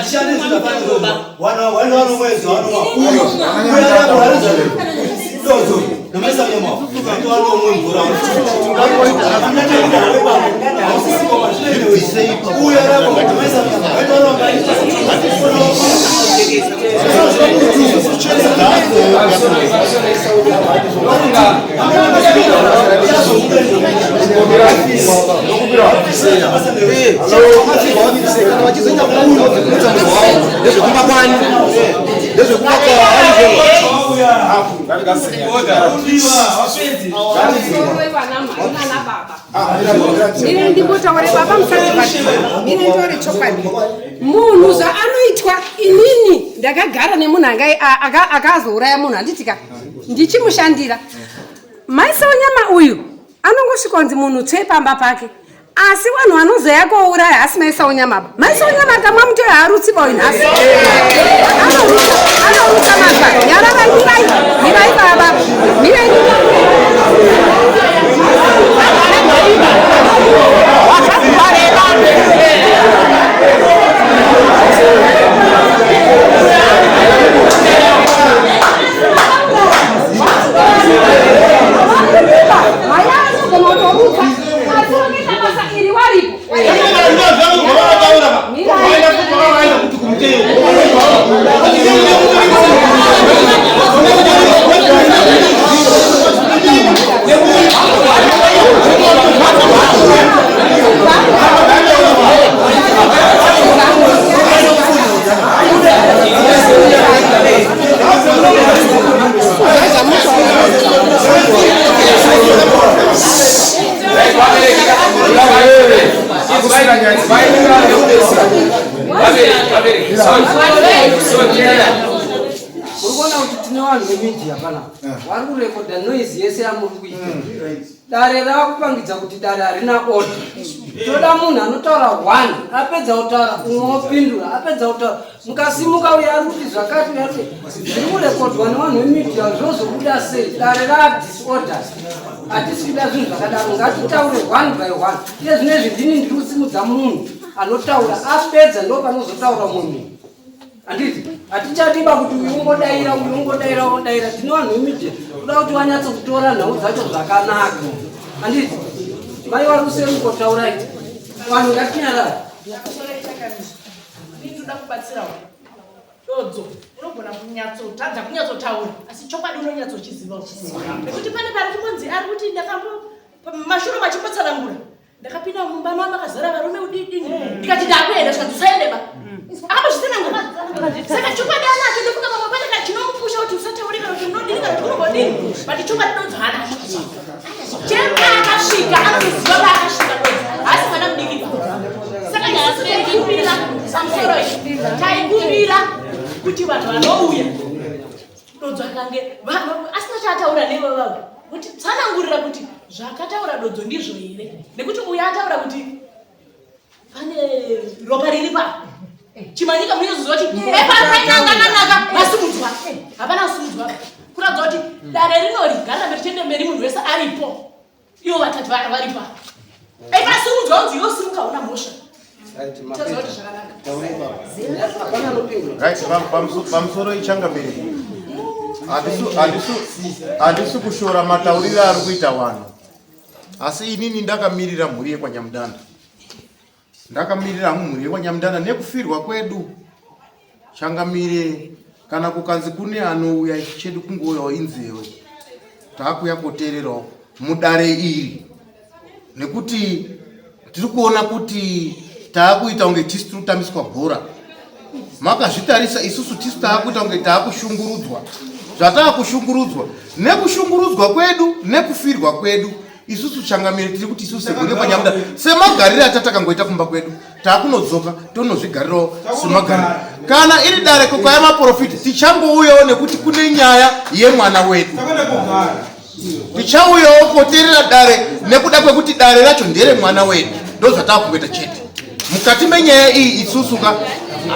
Speaker 10: ashande zvikafanira wana mwezi dozo nomesa nyama ndo wano mwe mvura uya rabo nomesa nyama ndo wano
Speaker 6: munhu zvaanoitwa inini ndakagara nemunhu akazouraya munhu handitika ndichimushandira maisonyama uyu anongosvikonzi munhu tsve pamba pake asi vanhu vanozoya kouraya hasi maisonyama maisonyama akamwa muto haarutsiva uyu nhasi anorutsa mazva nyarava mirai baba mirai
Speaker 7: urikuona kuti tine vanhu vemedia panapa vari kurekodha noise yese yamuri kuita dare ravakupangidza kuti dare harina order toda munhu anotaura 1 apedza kutaura umwe opindura apedza kutaura mukasimuka uye ari kuti zvakati zviri kurekodhwa nevanhu vemedia zvozobuda sei dare radisordered hatisi kuda zvinhu zvakadaro ngatitaure 1 by 1 iye zvinezvi ndini ndiri kusimudza munhu anotaura apedza ndo panozotaura munhu handiti hatichadiba kuti uyu ungodaira odaira tine vanhu vemedia kuda kuti wanyatsa kutora nhau dzacho zvakanaka handiti mai vari kusemukotaura vanhu ngatinyarara
Speaker 18: ndinoda kubatsirawo dodzo unogona kunyatsotadza kunyatsotaura asi chokwadi unonyatsochizivawo nekuti pane pari kunzi ari kuti mashure machipotsanangura ndakapinda mumba mama akazara varume udidini ndikati ndakuenda zvatisaendeba akambozvisenangura saka chokwadi anacho ndofunga mamwe pane kachinomupusha kuti usataurika kuti unodini kana kuti unombodini but chokwadi dodzo hanacho chemba akasvika anoziva vaakasvika dodzo asi mwana mudiki saka nyasirekumbira samusoro taikumbira kuti vanhu vanouya dodzo akange asina chaataura nevavavo kuti tsanangurira kuti zvakataura dodzo ndizvo here nekuti uyo ataura kuti pane ropa riri pa chimanyika munoziva kuti epapainangananaka vasimudzwa hapana kusimudzwa kuratidza kuti dare rinori garira mberi tiende mberi munhu wese aripo ivo vatatu varipa epasimudzwa unzi yosimuka una mhosva
Speaker 5: Right, pamusoro ichangamire. Hadisu kushora mataurira ari kuita wanhu. Asi inini ndakamirira mhuri yekwanyamudanda. Ndakamirira mhuri yekwanyamudanda nekufirwa kwedu. Changamire kana kukanzi kune anouya chedu kungouyawo inzewe. Taakuya koteererawo mudare iri. Nekuti tiri kuona kuti taakuita kunge tisu tiri kutambiswa bhora. Makazvitarisa isusu tisu taakuita kunge taakushungurudzwa. Zvataakushungurudzwa nekushungurudzwa kwedu nekufirwa kwedu. Isusu Changamire tiri kuti isusu segure kwanyamudanda semagariro atatakangoita kumba kwedu taakunodzoka tonozvigarirawo semagariro. Kana iri dare kokaya maprofiti tichangouyawo nekuti kune nyaya yemwana wedu. Tichauyawo koteerera dare nekuda kwekuti dare racho ndere mwana wedu. Ndozvataakuita chete. Mukati menyaya iyi isusuka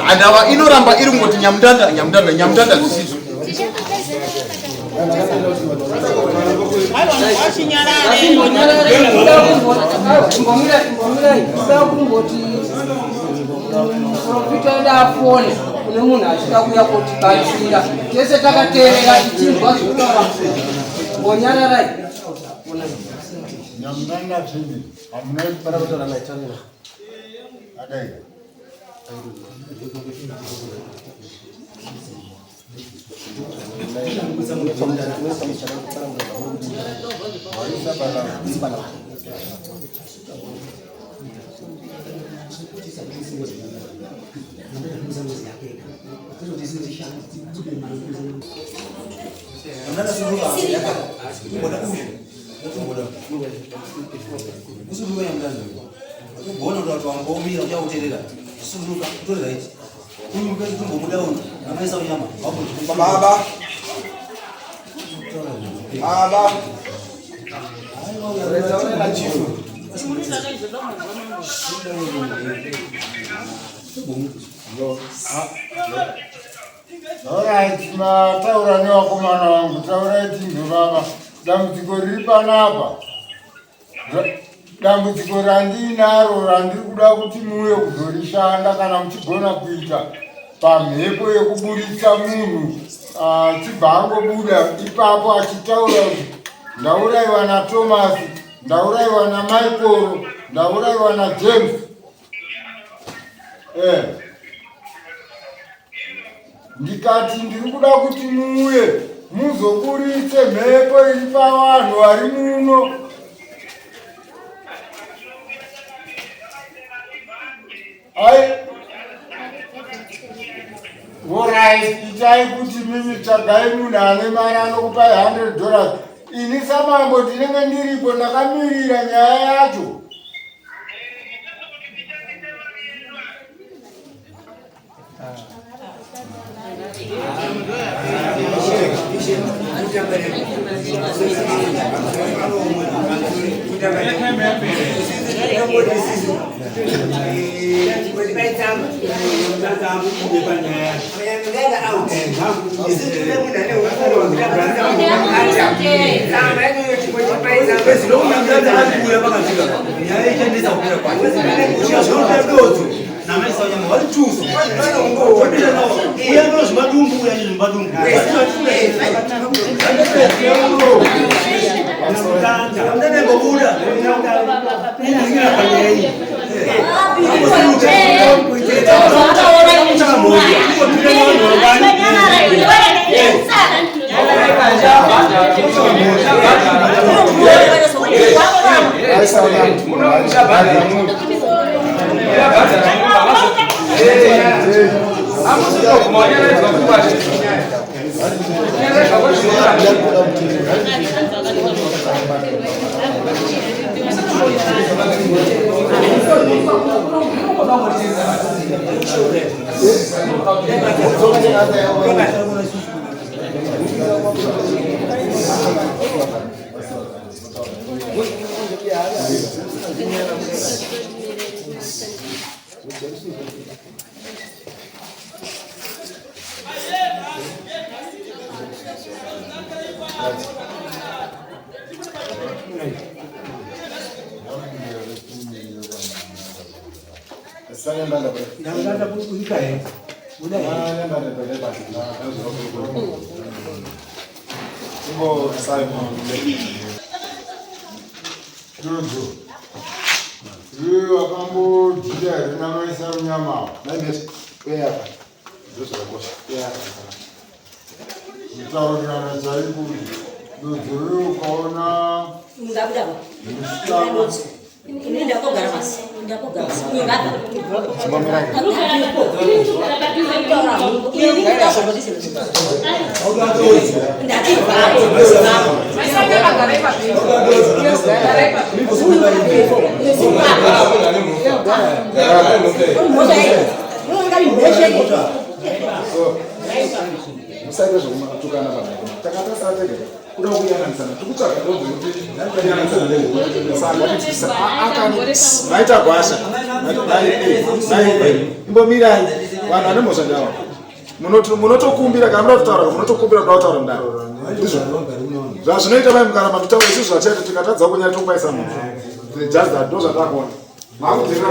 Speaker 5: andava inoramba iri ngoti nyamudanda zvisizvo.
Speaker 7: Profita ndafone kune munhu achida kuya kotibatsira tese takateerera tichizwa zvinova ngonyararai
Speaker 14: nyamudanda zvini hamuna para kutora naitanga adai Alright, mataura newakomana wangu, taurai tinhu baba. Dambudziko riri panapa. Dambudziko randinaro randiri kuda kuti muuye kuzorishanda kana muchigona kuita pamhepo yekuburitsa munhu chibva angobuda ipapo achitaura kuti ndauraiwa naThomas, ndauraiwa naMichael, ndauraiwa naJames. Ndikati ndiri kuda kuti muuye muzoburitse mhepo iri pavanhu vari muno. Alright, itai kuti mimi tsvagai munhu ane mari anokupai $100. Ini samambo ndinenge ndiripo ndakamirira nyaya yacho.
Speaker 10: Ndanda kuika he. Muda he.
Speaker 4: Ngo Simon.
Speaker 14: Jojo. Iyo akambo jide na maisha unyama.
Speaker 4: Naimet. Wewe hapa. Ndio sasa boss. Wewe hapa.
Speaker 14: Utaona na jaribu. Jojo kaona.
Speaker 13: Mudabudaba. Ini ndako garamas. Ndako garamas. Ngata.
Speaker 4: Simamira.
Speaker 13: Ini kita sobat di sini. Ndaki.
Speaker 18: Masanya magareba. Magareba.
Speaker 4: Musaide zvokutukana vanhu takatasategeka kuda kuyanganisana tikutsvaga ndonaita gwasha imbomirai vanhu vane mhosva ndava munotokumbira kana muda kutaura munotokumbira kuda kutaura mudaro zvazvinoita vai mukaramba mitauro isi zvachaita tikatadza kunyaya tokwaisa munhu just that ndo zvatakuona makudzirira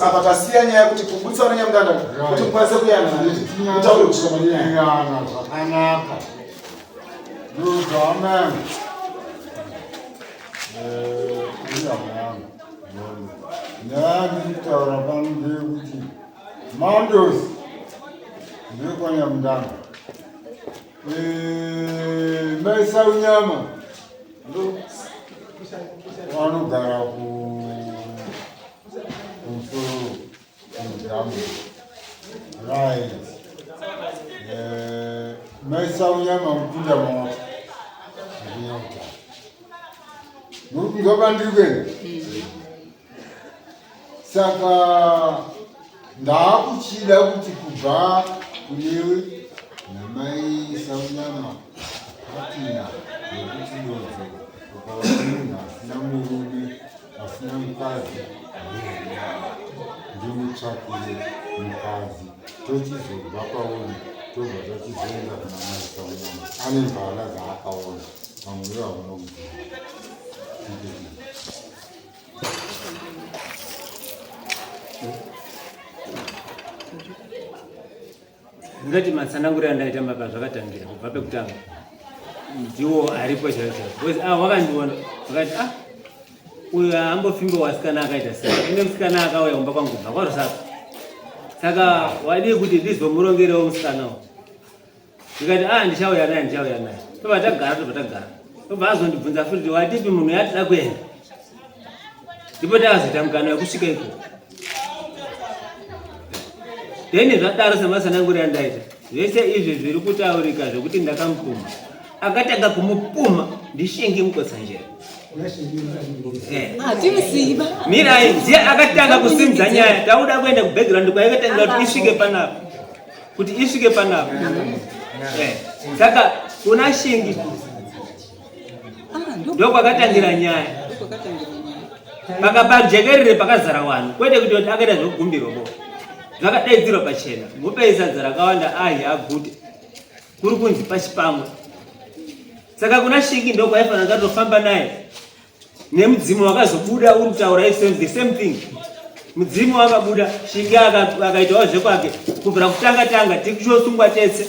Speaker 4: apa tasiya nyaya kuti kubudisa vana nyamudanda kuti mukwanise kuyana kutaure
Speaker 14: kushomanyana zvakanaka ndozamen ndakutaura pano ndekuti mandosi ndekwanyamudanda maisa unyama vanogara kumusoro kumudamu right maisa unyama kupinda mawato nokunga bandiri kwenda saka ndaakuchida kuti kubva kunewe namaisa unyama patina nekuti ndodzo ukaona asina murume asina mukadzi ndimutsvakire mukadzi tochizobva pauri tobva tochizoenda kuna maisa unyama ane mbala dzaakaona vamwe vavona kuti
Speaker 8: ndingati matsananguro andaita mapa zvakatangira kubva pekutanga ndiwo aripo chaizvo because wakandiona wakati uyu ambofimbe wasikana akaita sei ine musikana akauya kumba kwangu bva kwaro saka wadii kuti ndizomurongerewo musikanawo ndikati ndichauya naye tobva tagara tobva azondibvunza futi watipi munhu yatida kuenda ndipo takazoita mukana wekusvika iko then zvadaro semasananguro andaita zvese izvi zviri kutaurika zvokuti ndakamupuma akatanga kumupuma ndishingi mukotsanjera mirai ndiye akatanga kusimudza nyaya tauda kuenda kubackground kwaikatangira kuti isvike panapa saka kuna shingi ndokwakatangira nyaya pakapajekerere pakazara vanhu kwete kuti akaita zvokugumbirobo zvakadaidzirwa pachena mupeisa rakawanda agute kuri kunzi pachipamwe saka kuna shingi ndokwaifanira ngatofamba naye nemudzimu wakazobuda uri kutaura the same thing mudzimu wakabuda shingi akaitawo zvekwake kubvira kutanga tichosungwa tese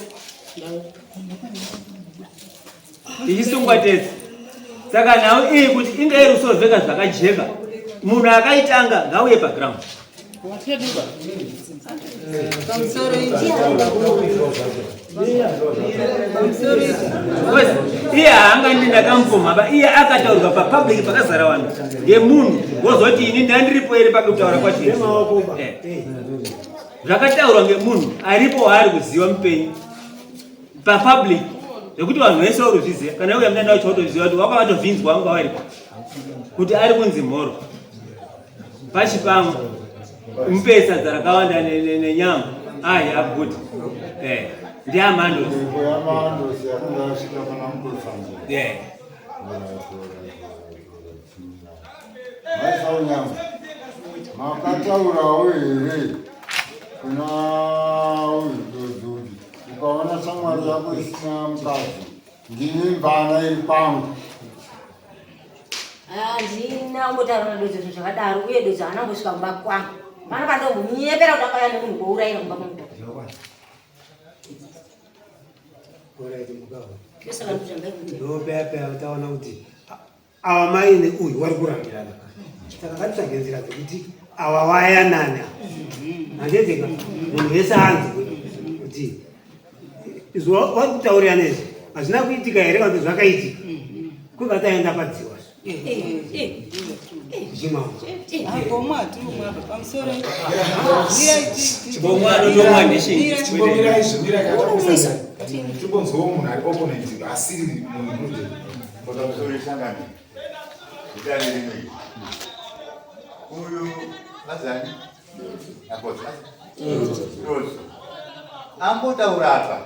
Speaker 8: tichisungwa tese saka nhau iyi kuti inge irusovheka zvakajeka munhu akaitanga ngauye paground iye haangandi ndakamupuma iye akataurwa papublic pakazara vanhu ngemunhu wozoti ini ndandiripo ere pakutaura kwachii zvakataurwa ngemunhu aripo waari kuziva mupenyu papublic zvekuti vanhu vese uruzviziva kana uya mudanda wacho watoziva kuti wakavatovhinzwa vanga varipo kuti ari kunzi mhoro pachipamwe mupesa dzarakawanda nenyama aguti ndiamandosi
Speaker 14: maisaunyama makataurawo here kuna uyu dzodzori ukaona shamwari yako isina mukadzi Ngimvana ilipangu.
Speaker 13: Ndina mbotaura dodzo zvakadaro uye dodzo anambosvika kumba kwangu. Mana pandomunyepera kuti akauya nemunhu kouraira kumba kwangu.
Speaker 9: Ndopeapeya utaona kuti awa mai neuyu vari kurambirana. Saka ngatitsvage nzira dzekuti awa wayanana. Handedzeka munhu wese anzi kuti izvo vari kutaurirana izvi hazvina kuitika here kana kuti zvakaitika. Kubva taenda padziwa.
Speaker 4: Timbonzwawo munhu ari opponent asiri munhu
Speaker 19: uyu azani ambotaura apa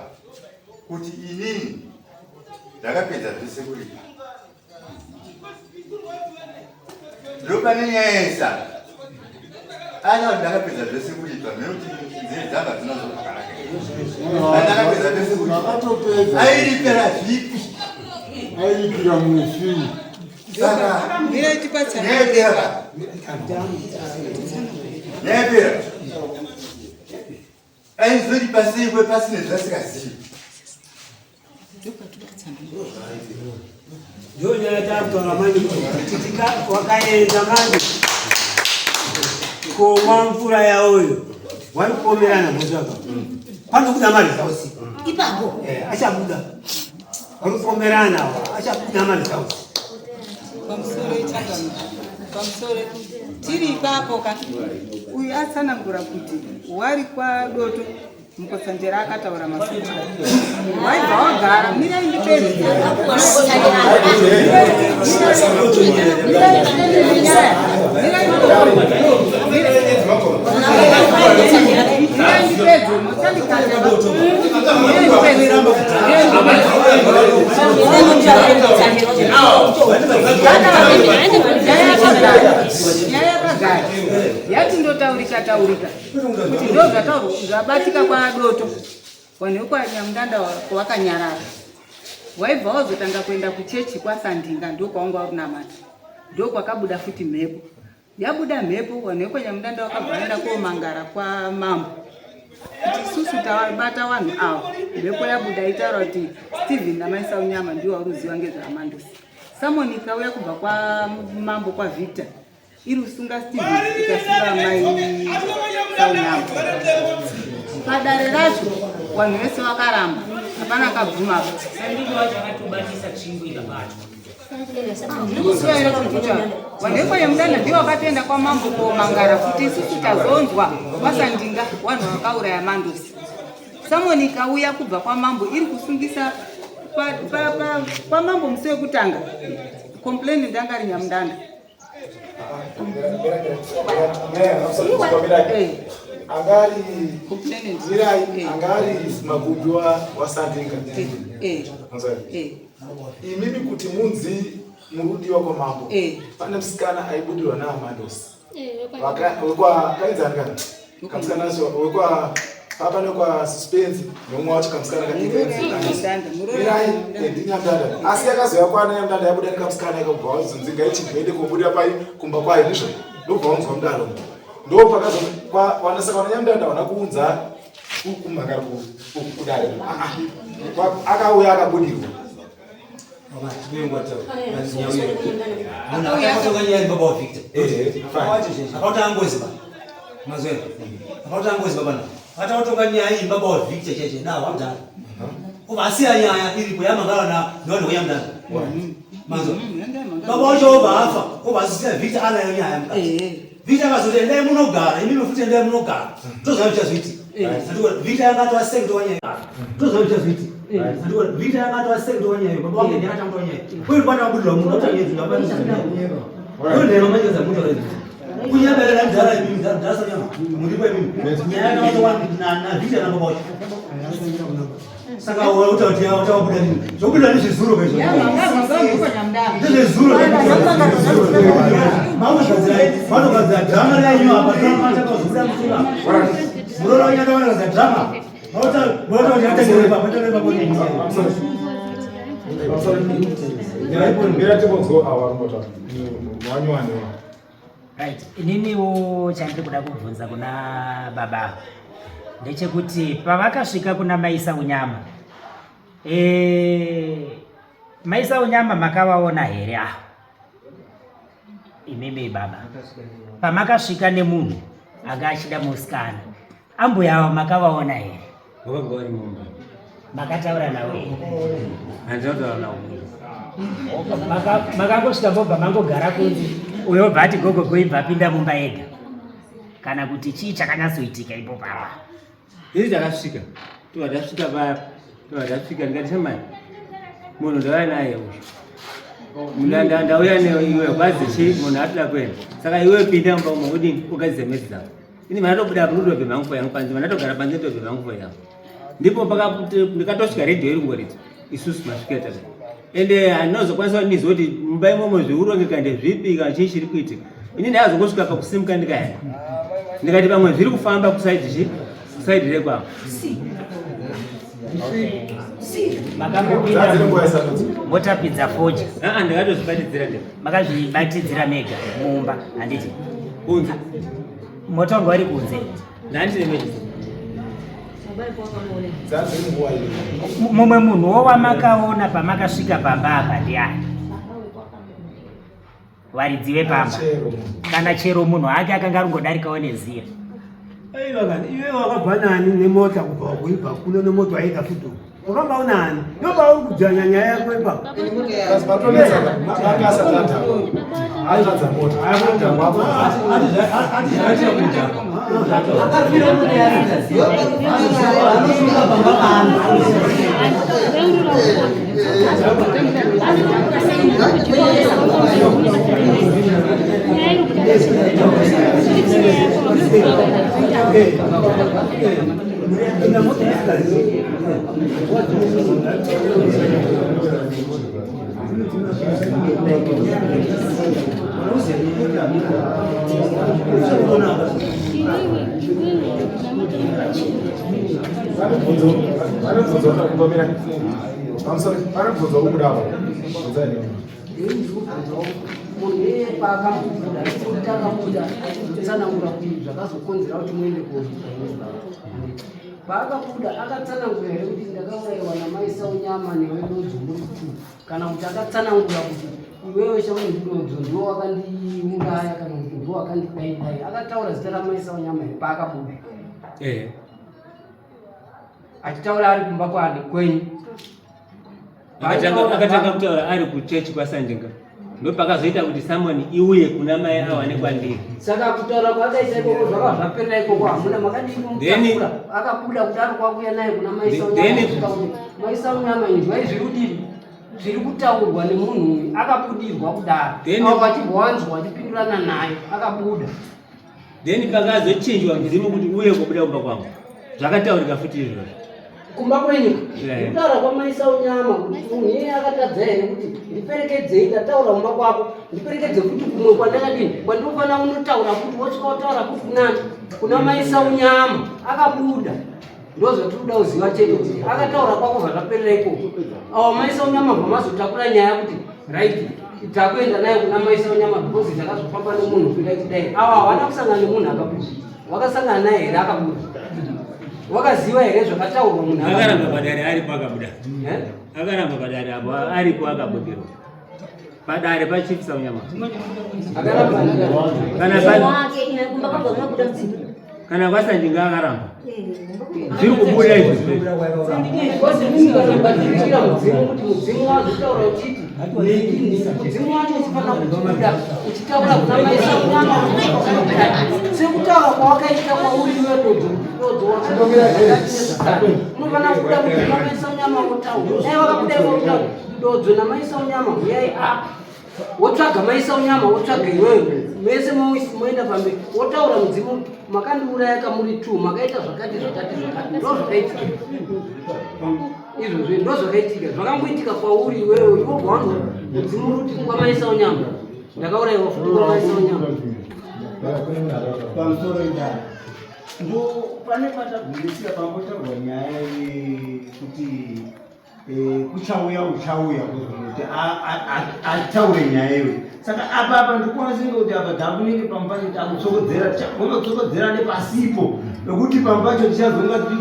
Speaker 19: kuti inini ndakapedza zvese kuripa ndopanenyaesa ana kuti ndakapedza zvese kuripa nekuti nziri dzanga dzinozopakanaka ndakapedza zvese kuripa airipera zvipi
Speaker 14: Airipira mufimu.
Speaker 19: Saka
Speaker 11: Nepera.
Speaker 19: Aizoripa sei pasine zvasikazivi.
Speaker 9: Ndio nyaya takutora manje kutika wakaenda manje kumwa mvura yaoyo walipomerana muzvaka panobuda mari zausi
Speaker 13: ipapo
Speaker 9: achabuda walipomerana achabuda mari zausi
Speaker 11: pamusoro tiri ipapo ka uyu atsanangura kuti wari kwadoto Mukotsanjera akataura masutra waibva wagara mirai ndipeni yati ndotaurika kuti ndo zvabatika kwadoto wanhu kwanyamudanda kwakanyarara waibva wazotanga kuenda kuchechi kwasandinga ndokwaunga wakunamata ndokwakabuda futi mhepo yabuda mhepo wanhu wekwanyamudanda wakabva waenda komangara kwamambo kuti susu tabata wanhu ava mhepo yabuda itaura kuti Stephen namaisa unyama ndiwo waruziva ngezvaamandosi samoni ikauya kubva kwamambo kwaVictor iri kusunga Stephen ikasunga mai saunyama padare racho wanhu vese vakaramba hapana kabvuma wanhu vekwanyamudanda ndiwo vakatoenda kwamambo komangara kuti isusu tazonzwa kwasandinga wanhu vakauraya mandosi samoni ikauya kubva kwamambo iri kusungisa kwamambo musi wekutanga komplaini ndanga rinyamudanda
Speaker 4: angari magubi wasandinga imimi kuti munzi murudiwa kwamambo pane musikana aibudirwa naamandosi kaenzani kamusikana wekwa papa nekwa suspense nomwe wacho kamusikana mirai ndinyamudanda asi yakazoya kwana nyamudanda yabuda nekamusikana ikabva wazonzinga ichibvende kobuda pai kumba kwayo ndizvo ndobva wanzwa mudaro ndo pakazowanasaka nyamudanda wana kuunza kumhangara kudare akauya akabudirwa
Speaker 10: Akatoka nyaya baba wa Victor cheche na wamdana. Ubasiya nyaya ilipo yamangala na ndono yamdana. Mazo. Baba wacho bafa, ubasiya Victor ana nyaya mka. Victor bazote ndeye munogara, imimi futhi ndeye munogara. Tozayo chazwiti. Ndiko Victor yangato asenge to nyaya. Tozayo chazwiti. Ndiko Victor yangato asenge to nyaya. Baba wange ndiyata mto nyaya. Wewe bwana wabudwa mungu utanyezu ngapani. Wewe ndema manje za mtu rezi. Kunyabela ndara imimi ndasa nyama mulipo imimi nyaya watu na vita na mabocha saka wewe utatia utabuda nini zobuda ni zizuru bezo ndio zizuru mama kaza drama la hiyo hapa drama hata kwa zubuda msula mroro nyata wana za drama hata hata hata ndio baba ndio baba ni
Speaker 20: Right. Ininiwo chandiri kuda kubvunza kuna baba ndechekuti pavakasvika kuna Maisa Unyama, Maisa Unyama makavaona here aho imimi baba? Pamakasvika nemunhu anga achida musikana, ambuya avo makavaona here? Makataura nawo here?
Speaker 8: Handinotaura nawo.
Speaker 20: Makangosvika mbobva mangogara kunze uyo bva ati gogo goibva apinda mumba yega, kana kuti chii chakanyatsoitika ipo papa?
Speaker 8: Ini takasvika tovadasvika paya tovadasvika ndikati shamai munhu ndauya naye uyu ndauya neiwe kwazi chii munhu atida kuenda, saka iwe pinda mumba umo udini ugadzise mesi dzavo. Ini manatobuda kunotobve mangufo yangu panze, manatogara panze tobve mangufo yangu, ndipo ndikatosvika redhiyo iri kungorita isusu masvika tata ende handinozokwanisa kuti ndizoti mumba imomo zviurongeka ndezvipi kana chii chiri kuitika. Ini ndayazongosvika pakusimuka ndikaenda ndikati pamwe zviri kufamba kusaidhi chii kusaidhi rekwavo.
Speaker 20: Makambopinda motapidza foja?
Speaker 8: Ndakatozvibatidzira ndiko.
Speaker 20: Makazvibatidzira mega mumba? Handiti
Speaker 8: kunze
Speaker 20: motongo vari kunze?
Speaker 8: Ndandine mechi
Speaker 20: mumwe munhuwo wamakaona pamakasvika pamba apa ndiani? Varidzi vepamba kana chero munhu ake akanga aringodarikawo nezira?
Speaker 9: Iwe wakabva nani nemota kubva kuibva kuno nemota waita futo wakamba unani yoba uri kujanya nyaya yako ipapo
Speaker 21: paakabuda akatsanangura here kuti ndakaurayiwa naMaisa Unyama newedodzo muri tu, kana kuti akatsanangura kuti iwewe shaundidodzo ndiwo wakandiuraya kana kuti ndiwo wakandidaidai? Akataura zita raMaisa Unyama here paakabuda? Achitaura ari kumba kwani kwenyu?
Speaker 8: akatanga kutaura ari kuchechi kwaSandinga, ndopakazoita kuti Samoni iuye kuna mai awane kwandiri.
Speaker 21: Saka kutaura kwakaita ikoko zvaka zvaperera ikoko hamuna makadii kumutakura? Akabuda kuti ari kwakuya naye kuna Maisa Unyama. Maisa Unyama inzwai zviri kudini zviri kutaurwa nemunhu uyu, akabudirwa kudaro avo vachibvanzwa vachipindurana naye akabuda.
Speaker 8: Then pakazochinjwa mzimu kuti uye kubuda kumba kwangu, zvakataurika futi izvozvo
Speaker 21: kumba kwenyu. Kutaura kwaMaisa Unyama kuti munhu iye akatadza here kuti ndiperekedzei, ndataura kumba kwako ndiperekedze kuti kumwe kwandakadini kwandinofana unotaura kuti wosvika wataura kuti kunani kuna Maisa Unyama akabuda. Ndozvatiri kuda kuziva chete kuti akataura kwako zvakaperera ikoko. Avo Maisa Unyama vamazotakura nyaya kuti right takuenda naye kuna Maisa Unyama because takazofamba nemunhu kuda kudai. Avo havana kusangana nemunhu akabuda, wakasangana naye here akabuda? Wakaziva here zvakataurwa munhu
Speaker 8: akaramba padare aripo akabuda? Akaramba padare apo aripo akabudirwa padare paChief Saunyama. Kana kwaSandinga akaramba zviri kubuda izvi.
Speaker 21: Mudzimu wazotaura uchiti mudzimu wacho uchifana kubuda uchitaura kuna Maisa Unyama sekutaura kwawakaita kwauri iwe dodzo unofana kubuda kuti kuna Maisa Unyama wotaura dai wakabuda ikokutaura dodzo naMaisa Unyama uyai apa wotsvaga Maisa Unyama wotsvaga iwewe mese moenda pamberi wotaura mudzimu makandiuraya kamuri 2 makaita zvakati zvakati zvakati ndozvakaitika izvozvo ndozvakaitika zvakangoitika kwauri iwewe iwo bwangu mudzimu ruti kwaMaisa Unyama ndakaurayiwa futi kwaMaisa Unyama.
Speaker 14: Pamusoro indara ndo pane patagumisira pangotaurwa nyaya yekuti kuchauya uchauya kuti ataure nyaya iwe. Saka apa ndikuona senga kuti apa takunenge pambacho takutsokodzera tichagona nepasipo nokuti pambacho tichazonga kuti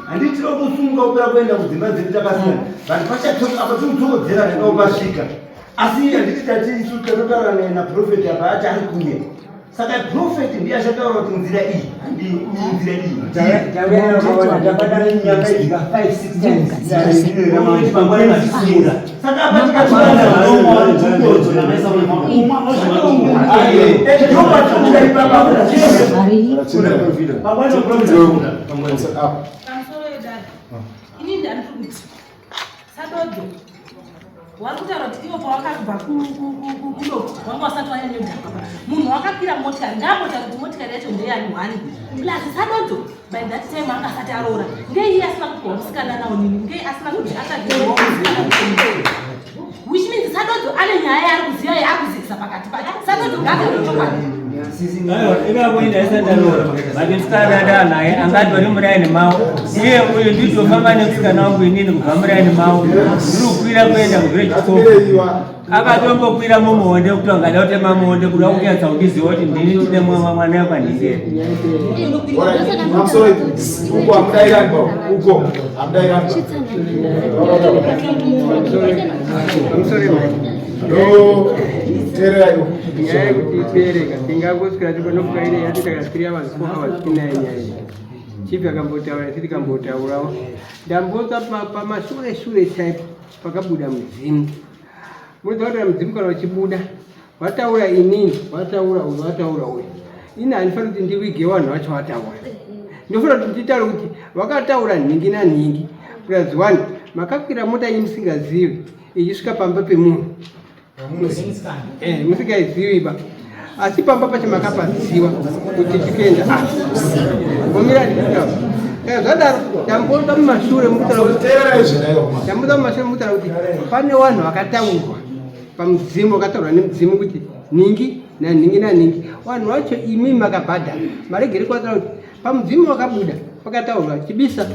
Speaker 14: handiti tinotosunga kupera kuenda kudzimba dzedu takasiyana but apa tinotsokodzera nekaupasvika asi handiti tatisu tatotaura naprofeti apa ati ari kuuya. Saka profeti ndiye achataura kuti nzira iyi handi nzira iyi
Speaker 21: tabadana nyaka idika 5-6 times
Speaker 14: saka apa tikatozo na mesa
Speaker 18: warikutaura kuti ivo pawakabva kudo wanga wasati wanyanya kudhakwa munhu wakakwira motikari ndaambotara kuti motikari yacho ndeyani hwani plus sadodzo by that time anga asati aroora ngeiye asina kubva musikana nawo nini ngei asina kuti which means sadodzo ane nyaya yaari kuziva yaakuzivisa pakati pake sadodzo ngaakanochokwadi
Speaker 8: ikavoenda isataroora but musikana naye angati vari muraini mavo iye uyu nditofamba nemusikana wangu inini kubva muraini mavo ndiri kukwira kuenda kuvillage stop akatombokwira mumuonde kuti angada kutema muonde kuda kunyatsa kundiziva kuti ndini tine mwana yakwandiseri
Speaker 7: nyaya yekuti ipereka tingangoswera tikonofuraire yati takaswirira mazipoka vazipinai nyaya chipi akambotaura isi tikambotaurawo ndambotsa pamashure type pakabuda mudzimu munozakutora mudzimu kana uchibuda wataura inini wataura uyu ini handifani kuti ndivige vanhu vacho wataura ndofana kuti nditaure kuti wakataura nhingi nanhingi plus 1 makakwira mota inyi musingazivi ichisvika pamba pemunhu musingaiziviba asi pamba pacho makapaziva kuti chikuenda omira zvadaro ndamboda mumashure mukutaura kuti pane vanhu vakataurwa pamudzimu vakataurwa nemudzimu kuti nhingi nanhingi nanhingi vanhu vacho imi makabhadhara maregere kwataura kuti pamudzimu wakabuda vakataurwa chibisa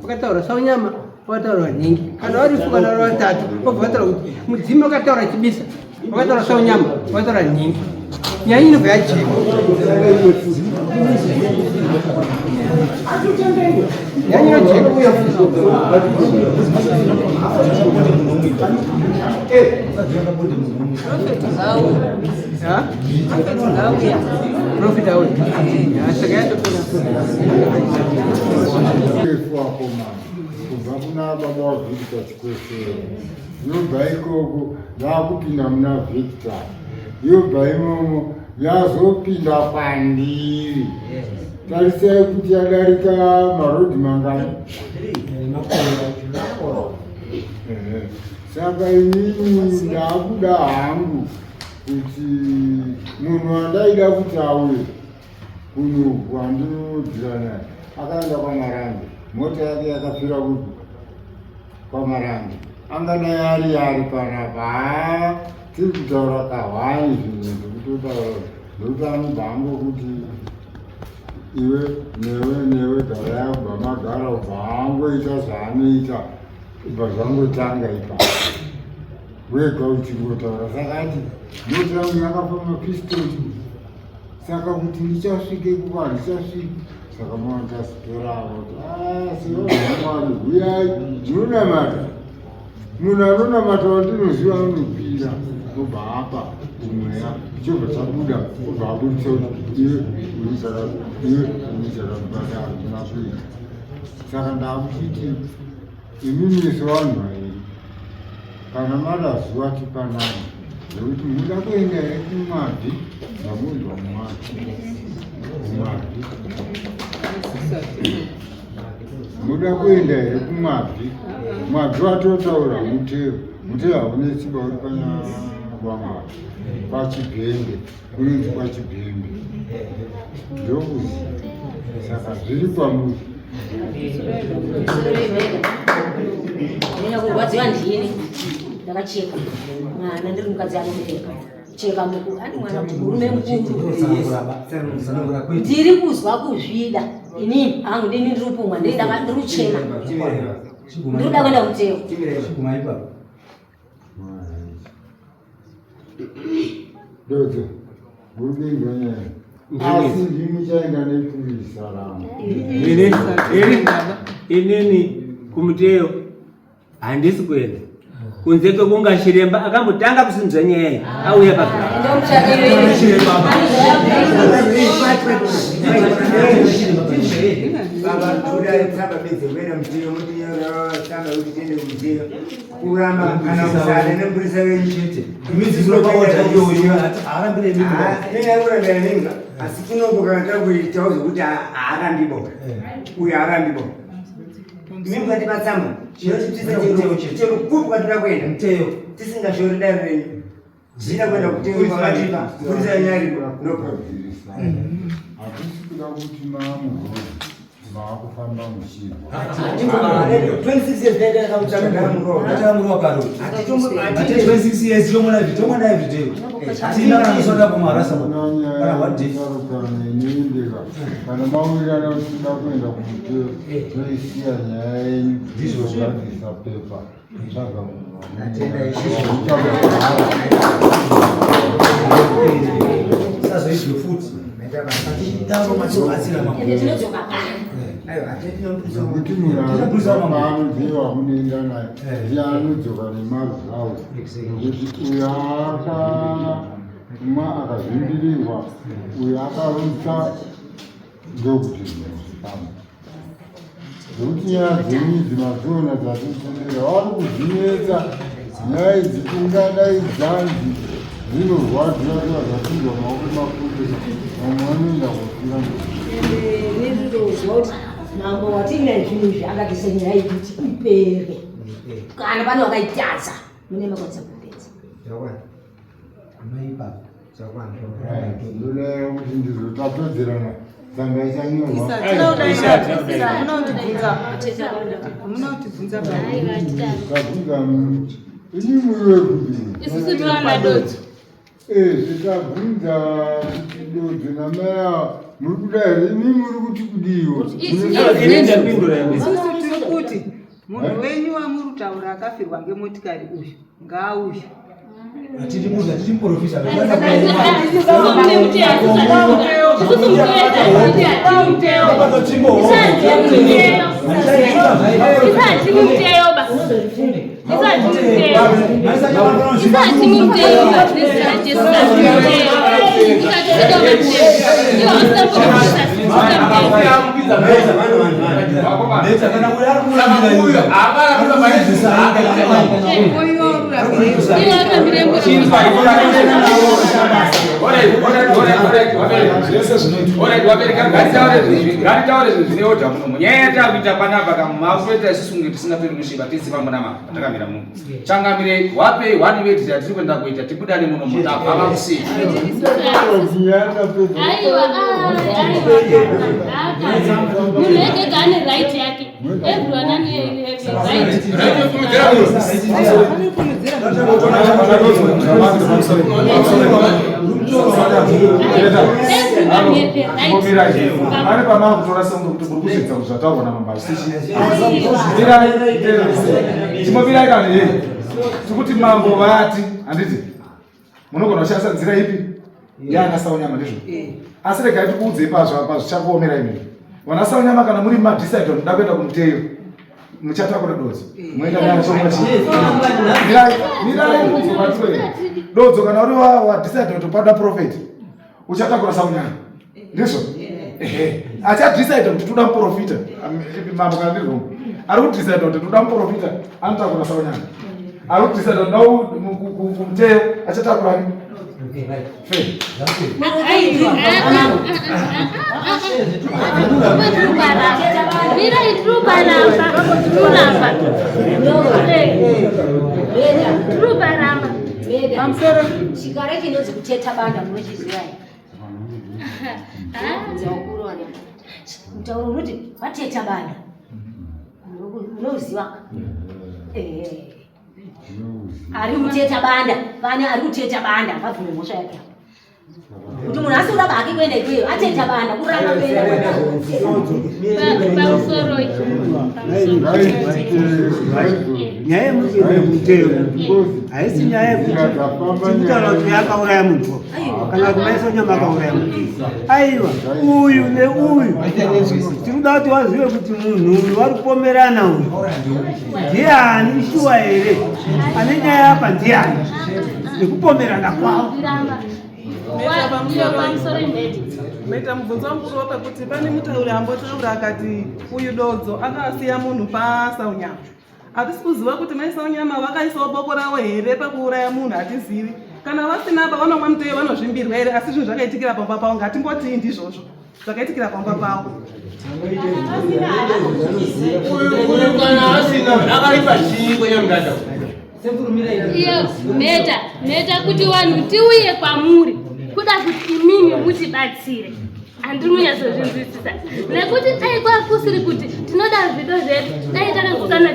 Speaker 7: vakataurwa saunyama vakataurwa nhingi kana varifu kana vari vatatu obva vataura kuti mudzimu vakataura chibisa vakataura saunyama vakataura nhingi nyaya inobva yajeka nyaya inojeka profit auya saka
Speaker 14: kubva kuna baba wavhictor chikwesero yobva ikoko vaakupinda muna victor yobva imomo yazopinda kwandiri tarisai kuti yadarika marodhi mangani saka inini ndakuda hangu kuti munhu andaida kuti auye kunyuku andinodzira naye akaenda kwamarange mota yake yakafira kuti kwamarange angadai ari panapa tiri kutaura kahwani zvinhu zvekutotaura nokuti anobva angokuti iwe newe gara yabva magara ubva angoita zvaanoita ubva zvangotanga ipa wega uchingotaura saka ati notirangu yakafama pistoli saka kuti ndichasvike kuva ndichasvike saka maandasitoravo sevaamwari huyai ndinonamata munhu anonamata wandinoziva anopira obva apa umweya chobva chabuda obva abudisa kuti iwe unicharabata akunakuita saka ndakuchiti imimeso vanhu vairi kana mada zuva tipanani nokuti muda kuenda here kumwabvi namunzwa mwabvi muda kuenda here kumwabvi mwabvi watotaura muteo haune tsiba uri panyawanga pachibhembe unonzi pachibhembe ndokuzi saka zviri kwamuri
Speaker 13: ndina kurwadziwa ndini ndakacheka mwana ndiri mukadzi anomucheka cheka ani mwana murume mukuru ndiri kuzwa kuzvida inini hangu ndini ndiri kupumwa ndiri kuchena Ndoda kwenda kuteo.
Speaker 10: Shiguma ipa.
Speaker 14: Dozo. Ngubingwe. Asi ndimi chaenda nepolisi salama.
Speaker 8: Inini kumuteo handisi kwenda kunze kwekunga chiremba akambotanga kusinzwa nyaya auya
Speaker 16: kuramba kana musale nemburisa wenchete asi kunomboka takuitawo zvokuti haarambibo uyo haarambibo mimi ngati matsamba chero kupu kwatira kuenda mteyo tisingashori dare renyu zina kwenda kutenga kwakatipa mburisa nyari no problem
Speaker 14: Akusikira kuti mamuhoro maakufamba mushiro.
Speaker 16: 26 years later
Speaker 10: akamuroa karo. Ati 26 years yomona vitomona everyday. Tina kamusonda kumarasa kana what day.
Speaker 14: Kana mawira usida kwenda kumuteo toisiya nyaya yenyu ndizvozvadzisa pepa tsvaga
Speaker 10: sazoizwe futi atitaro machobatsira
Speaker 14: kuti muranoziva munoenda naye ndianodzoka nemazau kuti uyo akamwa akazvimbirirwa uyo akarutsa ndokuti zvinozvikama zvokuti nyaya dzenyidzi madziona dzatitendera wari kudzinetsa nyaya idzi kungadai dzanzi dzinorwadzira kuva zvapindwa maoko mafuti vamwe vanoenda kufira
Speaker 13: nezvirozvo kuti mambo watina zvinhu akatisenyaya ikuti ipere kana pane wakaitadza mune makwanisa kupedza
Speaker 14: ndoda kuti ndizotapedzerana tsanga ichanyorwa kabvunza ini muri wekudini tikabvunza kuti dodzi namaya muri kudai ini muri kuti kudiwa
Speaker 11: tiri kuti munhu wenyu wamurutaura akafirwa ngemotikari uyu ngaauyu
Speaker 10: atitimuza titimuprofisa
Speaker 17: munyaya takuita panapa kamafeta isusunge tisingaperi kushiba tisi pamunama patakamira muno changamire wape wanivetira tiri kuenda kuita tibudane muno mutapa avakusii
Speaker 15: munenge gane right yake everyone ane
Speaker 4: ari pamava kutora sengu kuti kuri kusvitsa kuti zvataurwa namambasitichi chimomirai kana hei tikuti mambo vati handiti munogona kushandisa nzira ipi yaanasaunyama ndizvo asi regai tikuudzei pazvichakuomera imini vana saunyama kana muri madhisaidho muda kuenda kumuteyo muchatakura dodzi moenda dodzo kana uri wadhisaidha kuti pada profeti uchatakura saunyama ndizvo achadhisaidha kuti toda muprofita mambo kana ndirwo ari kudhisaidha kuti toda muprofita anotakura saunyama ari kudhisaidha kuda kumuteyo achatakurani
Speaker 13: chikare chinonzi kuteta banda munochiziva mutauro unoti wateta banda unoziva ari kuteta banda pane ari kuteta banda ngabvume mhosva yake kuti munhu nhasi uraba akikwenda ikweyo atenda bana kurana kuenda
Speaker 15: pamusoro
Speaker 7: nyaya yemuteo haisi nyaya yekutitaura kuti yakauraya muntu kana kumaisa nyama akauraya muntu aiwa uyu neuyu tirikuda kuti wazive kuti munhu uyu wari kupomerana uyu ndiani ishuwa here ane nyaya apa ndiani nekupomerana kwavo
Speaker 2: Meta mubvunzo mukuru wapekuti pane mutauri ambotaura akati uyu dodzo akasiya munhu pasaunyama. Hatisi kuziva kuti maisaunyama vakaisawo boko ravo here pakuuraya munhu, hatizivi. Kana vasina apa vanomwa muteye vanozvimbirwa here, asi zvinhu zvakaitikira pamba pavo, ngatimbotii ndizvozvo zvakaitikira pamba pavo.
Speaker 3: Uyu kana asina akaipa chingwe nyamudada.
Speaker 15: Iyo meta kuti vanhu tiuye kwamuri kuda kuti imimi mutibatsire. Handinonyatsozinzwisisa nekuti dai kwakusiri kuti tinoda zvido zvedu dai takangokana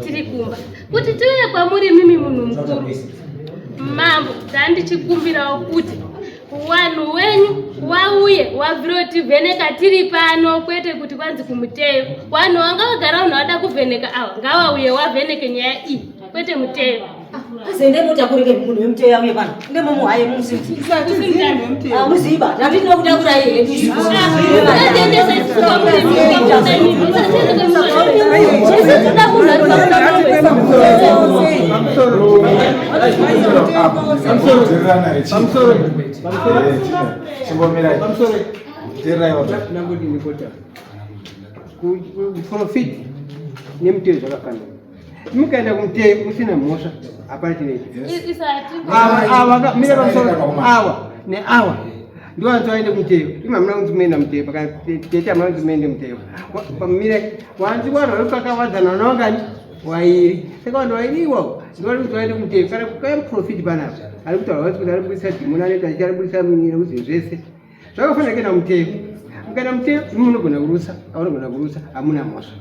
Speaker 15: tiri kumba kuti tiuye kwamuri mimi munhu mukuru mambo tandichikumbirawo kuti wanhu wenyu wauye wabvira kutivheneka tiri pano kwete kuti kwanzi kumuteyo. Wanhu wanga vagara vanhu vada kuvheneka ava ngavauye wavheneke nyaya iyi kwete muteyo.
Speaker 13: Sende mutakurike munhu wemuteyo auye pano ndemomo haye muziba ndandino kutakura yeye
Speaker 7: profit nemuteo zvakafanana mukaenda kumuteo musina mhosva hapana chinoita mira pamusoro awa neawa ndiwo vanzovaende muteo imamuna kunzi muenda muteo pakatete amuna kunzi muende muteo pamire wanzi vanhu vari pakawadzana vanavangani wairi saka vanhu wairi iwawo ndivari kuti vaende muteo kana kukamuprofiti panapa ari kutaura vati kuti ari kubudisa dhimoni anoita achiari kubudisa uzi zvese zvakafanira kuenda muteo. Mukaenda muteo munogona kurusa aunogona kurusa hamuna mhosva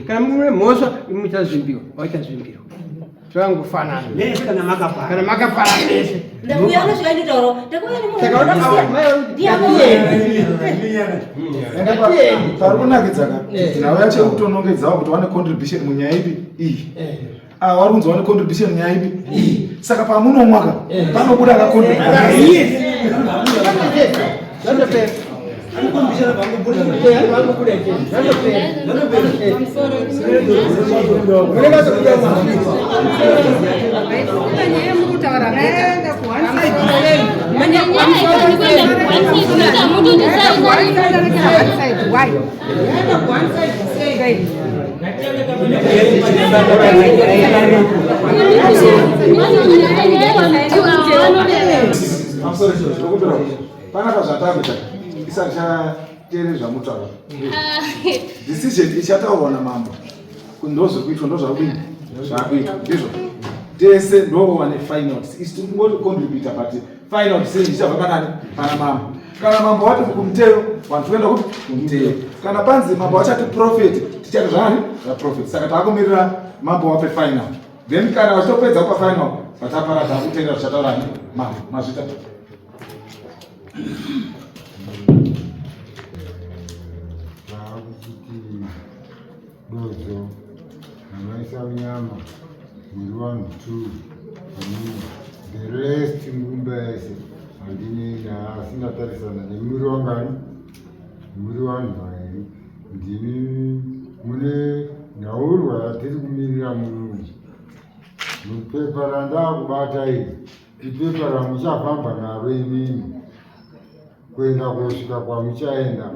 Speaker 7: kana mune mhosva muchazvimbiwa vachazvimbiwa zvakangofanana kana makapara mese
Speaker 4: parikunakidza nhau yacho yekutonongedzawo kuti vane contribution munyaya ipi iyi vari kunzi vane contribution munyaya ipi iyi saka pamunomwaka panobuda akacontributa panapa zvatakuita isati chateere zvamutaura decision ichataurwa namambo kuti ndozvekuitwa ndozvakudini zvakuitwa ndizvo tese ndowane finals isi tiri kungoti contributa but final decision ichabva panani pana mambo. Kana mambo wati kumuteo vantu voenda kuti kumuteo, kana panzi mambo wachati profit tichati zvani zvaprofit, saka taakumirira mambo wape final, then kana vachitopedza kupa final vatapara takutenda zvichataura mambo mazvita
Speaker 14: dozo amaisa unyama mwiri wangu tu the rest ngumba yese andinina asingatarisana nemwiri wangani mwiri wanhu vairi ndini mune nhaurwa yatiri kumirira mulungu mupepa randakubata iri ipepa ramuchafamba naro imini kuenda kusvika kwamuchaenda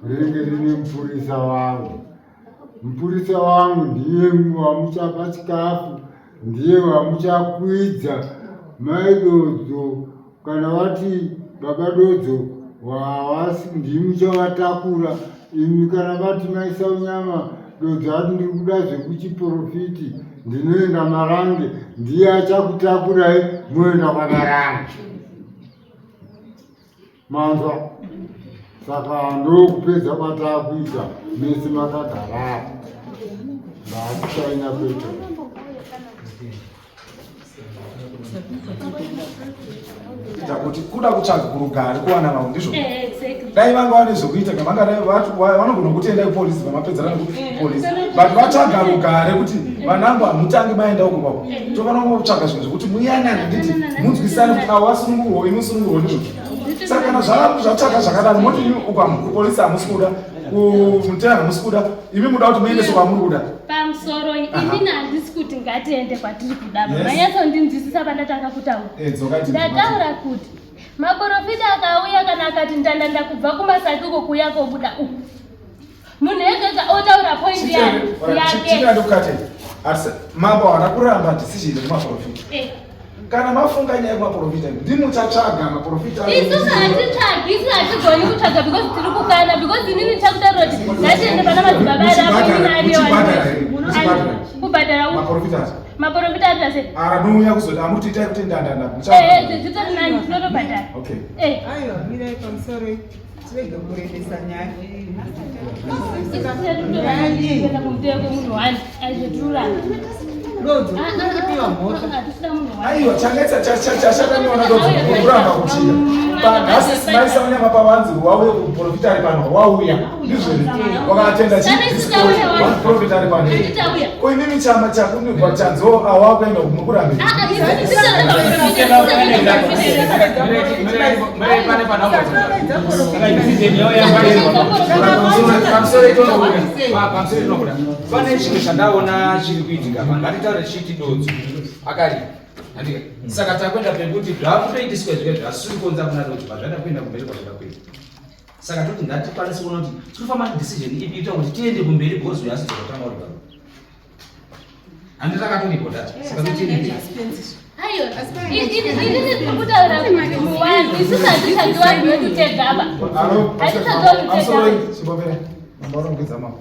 Speaker 14: rinenge rine mupurisa wangu. Mupurisa wangu ndiye wamuchapa chikafu, ndiye wamuchakwidza mai dodzo. Kana vati baba dodzo wawasi ndiye muchavatakura. Imi kana vati maisa unyama dodzo hati ndiri kuda zvekuchiprofiti ndinoenda Marange, ndiye achakutakurai moenda kwaMarange. Manzwa saka ndokupedza kwatakuita mese makagara basi chaina kuita
Speaker 4: kuti kuda kutsvaga kurugare kuwana vanhu ndizvo
Speaker 15: Exactly.
Speaker 4: dai vanga vane zvokuita kamanga vanogona kutenda kupolisi vamapedzana nekupolisi but vatsvaga rugare kuti vanamba mutange maenda uko kwako tofanira kutsvaga zvinhu zvokuti muyanane nditi munzwisane kuti avo vasunungurwa imi sunungurwa ndizvo saka kana zvatsvaga zvakadaro moti kupolisi hamusi kuda kumutera hamusi kuda imi muda kuti muendeswe kwamuri kuda
Speaker 15: Pamusoro inini handisi kuti ngatiende kwatiri kuda manyatsondinzwisisa pandatanga kutaura ndataura kuti maprofita akauya kana akati ndandanda kubva kumasaki uko kuya kobuda uku munhu ega otaura point yake
Speaker 4: mambo haana kuramba decision yemaprofita kana mafunga nyaya yemaprofita ndimuchatsvaga maprofita
Speaker 15: isusu hatitsvagi isusu hatigoni kutsvaga because tiri kukana because inini takutaura kuti ngatiende pana madzibaba kubhadhara maprofita ari pase
Speaker 4: anouya kuzoti amuti itai kuti ndandanda
Speaker 15: dzitori nani tinotobhadhara
Speaker 11: aiwa mirai pamusoro tirege kurembesa nyaya
Speaker 15: kumuteko munhu wani aizveturana
Speaker 4: aiwa chashakaniona kuramba kuchira nhasi maisa unyama pavanzirwa wauye kuprofita ari pano wauya ndizviri wakatenda chiprofita ari pano ko inini chama chakunirwa chanzo awakuenda mukurambira
Speaker 17: pane chinhu chandaona chiri kuitika ngatitaure chiti dodzo akari saka takwenda pekuti zvakutoitiswa izvozvo zvasiri kuonza kuna dodzo pazvada kuenda kumberi kwazvakakwenda saka toti ngatikwanise kuona kuti tirikufamba decision ipi ita kuti tiende kumberi gozo yasizokutanga uri pano handitakatoripoda saka totiende
Speaker 15: aiyo inini ndikutaura kuti muwanhu isusu hatitsvagiwa ndinokutegaba hatitsvagiwa kutegaba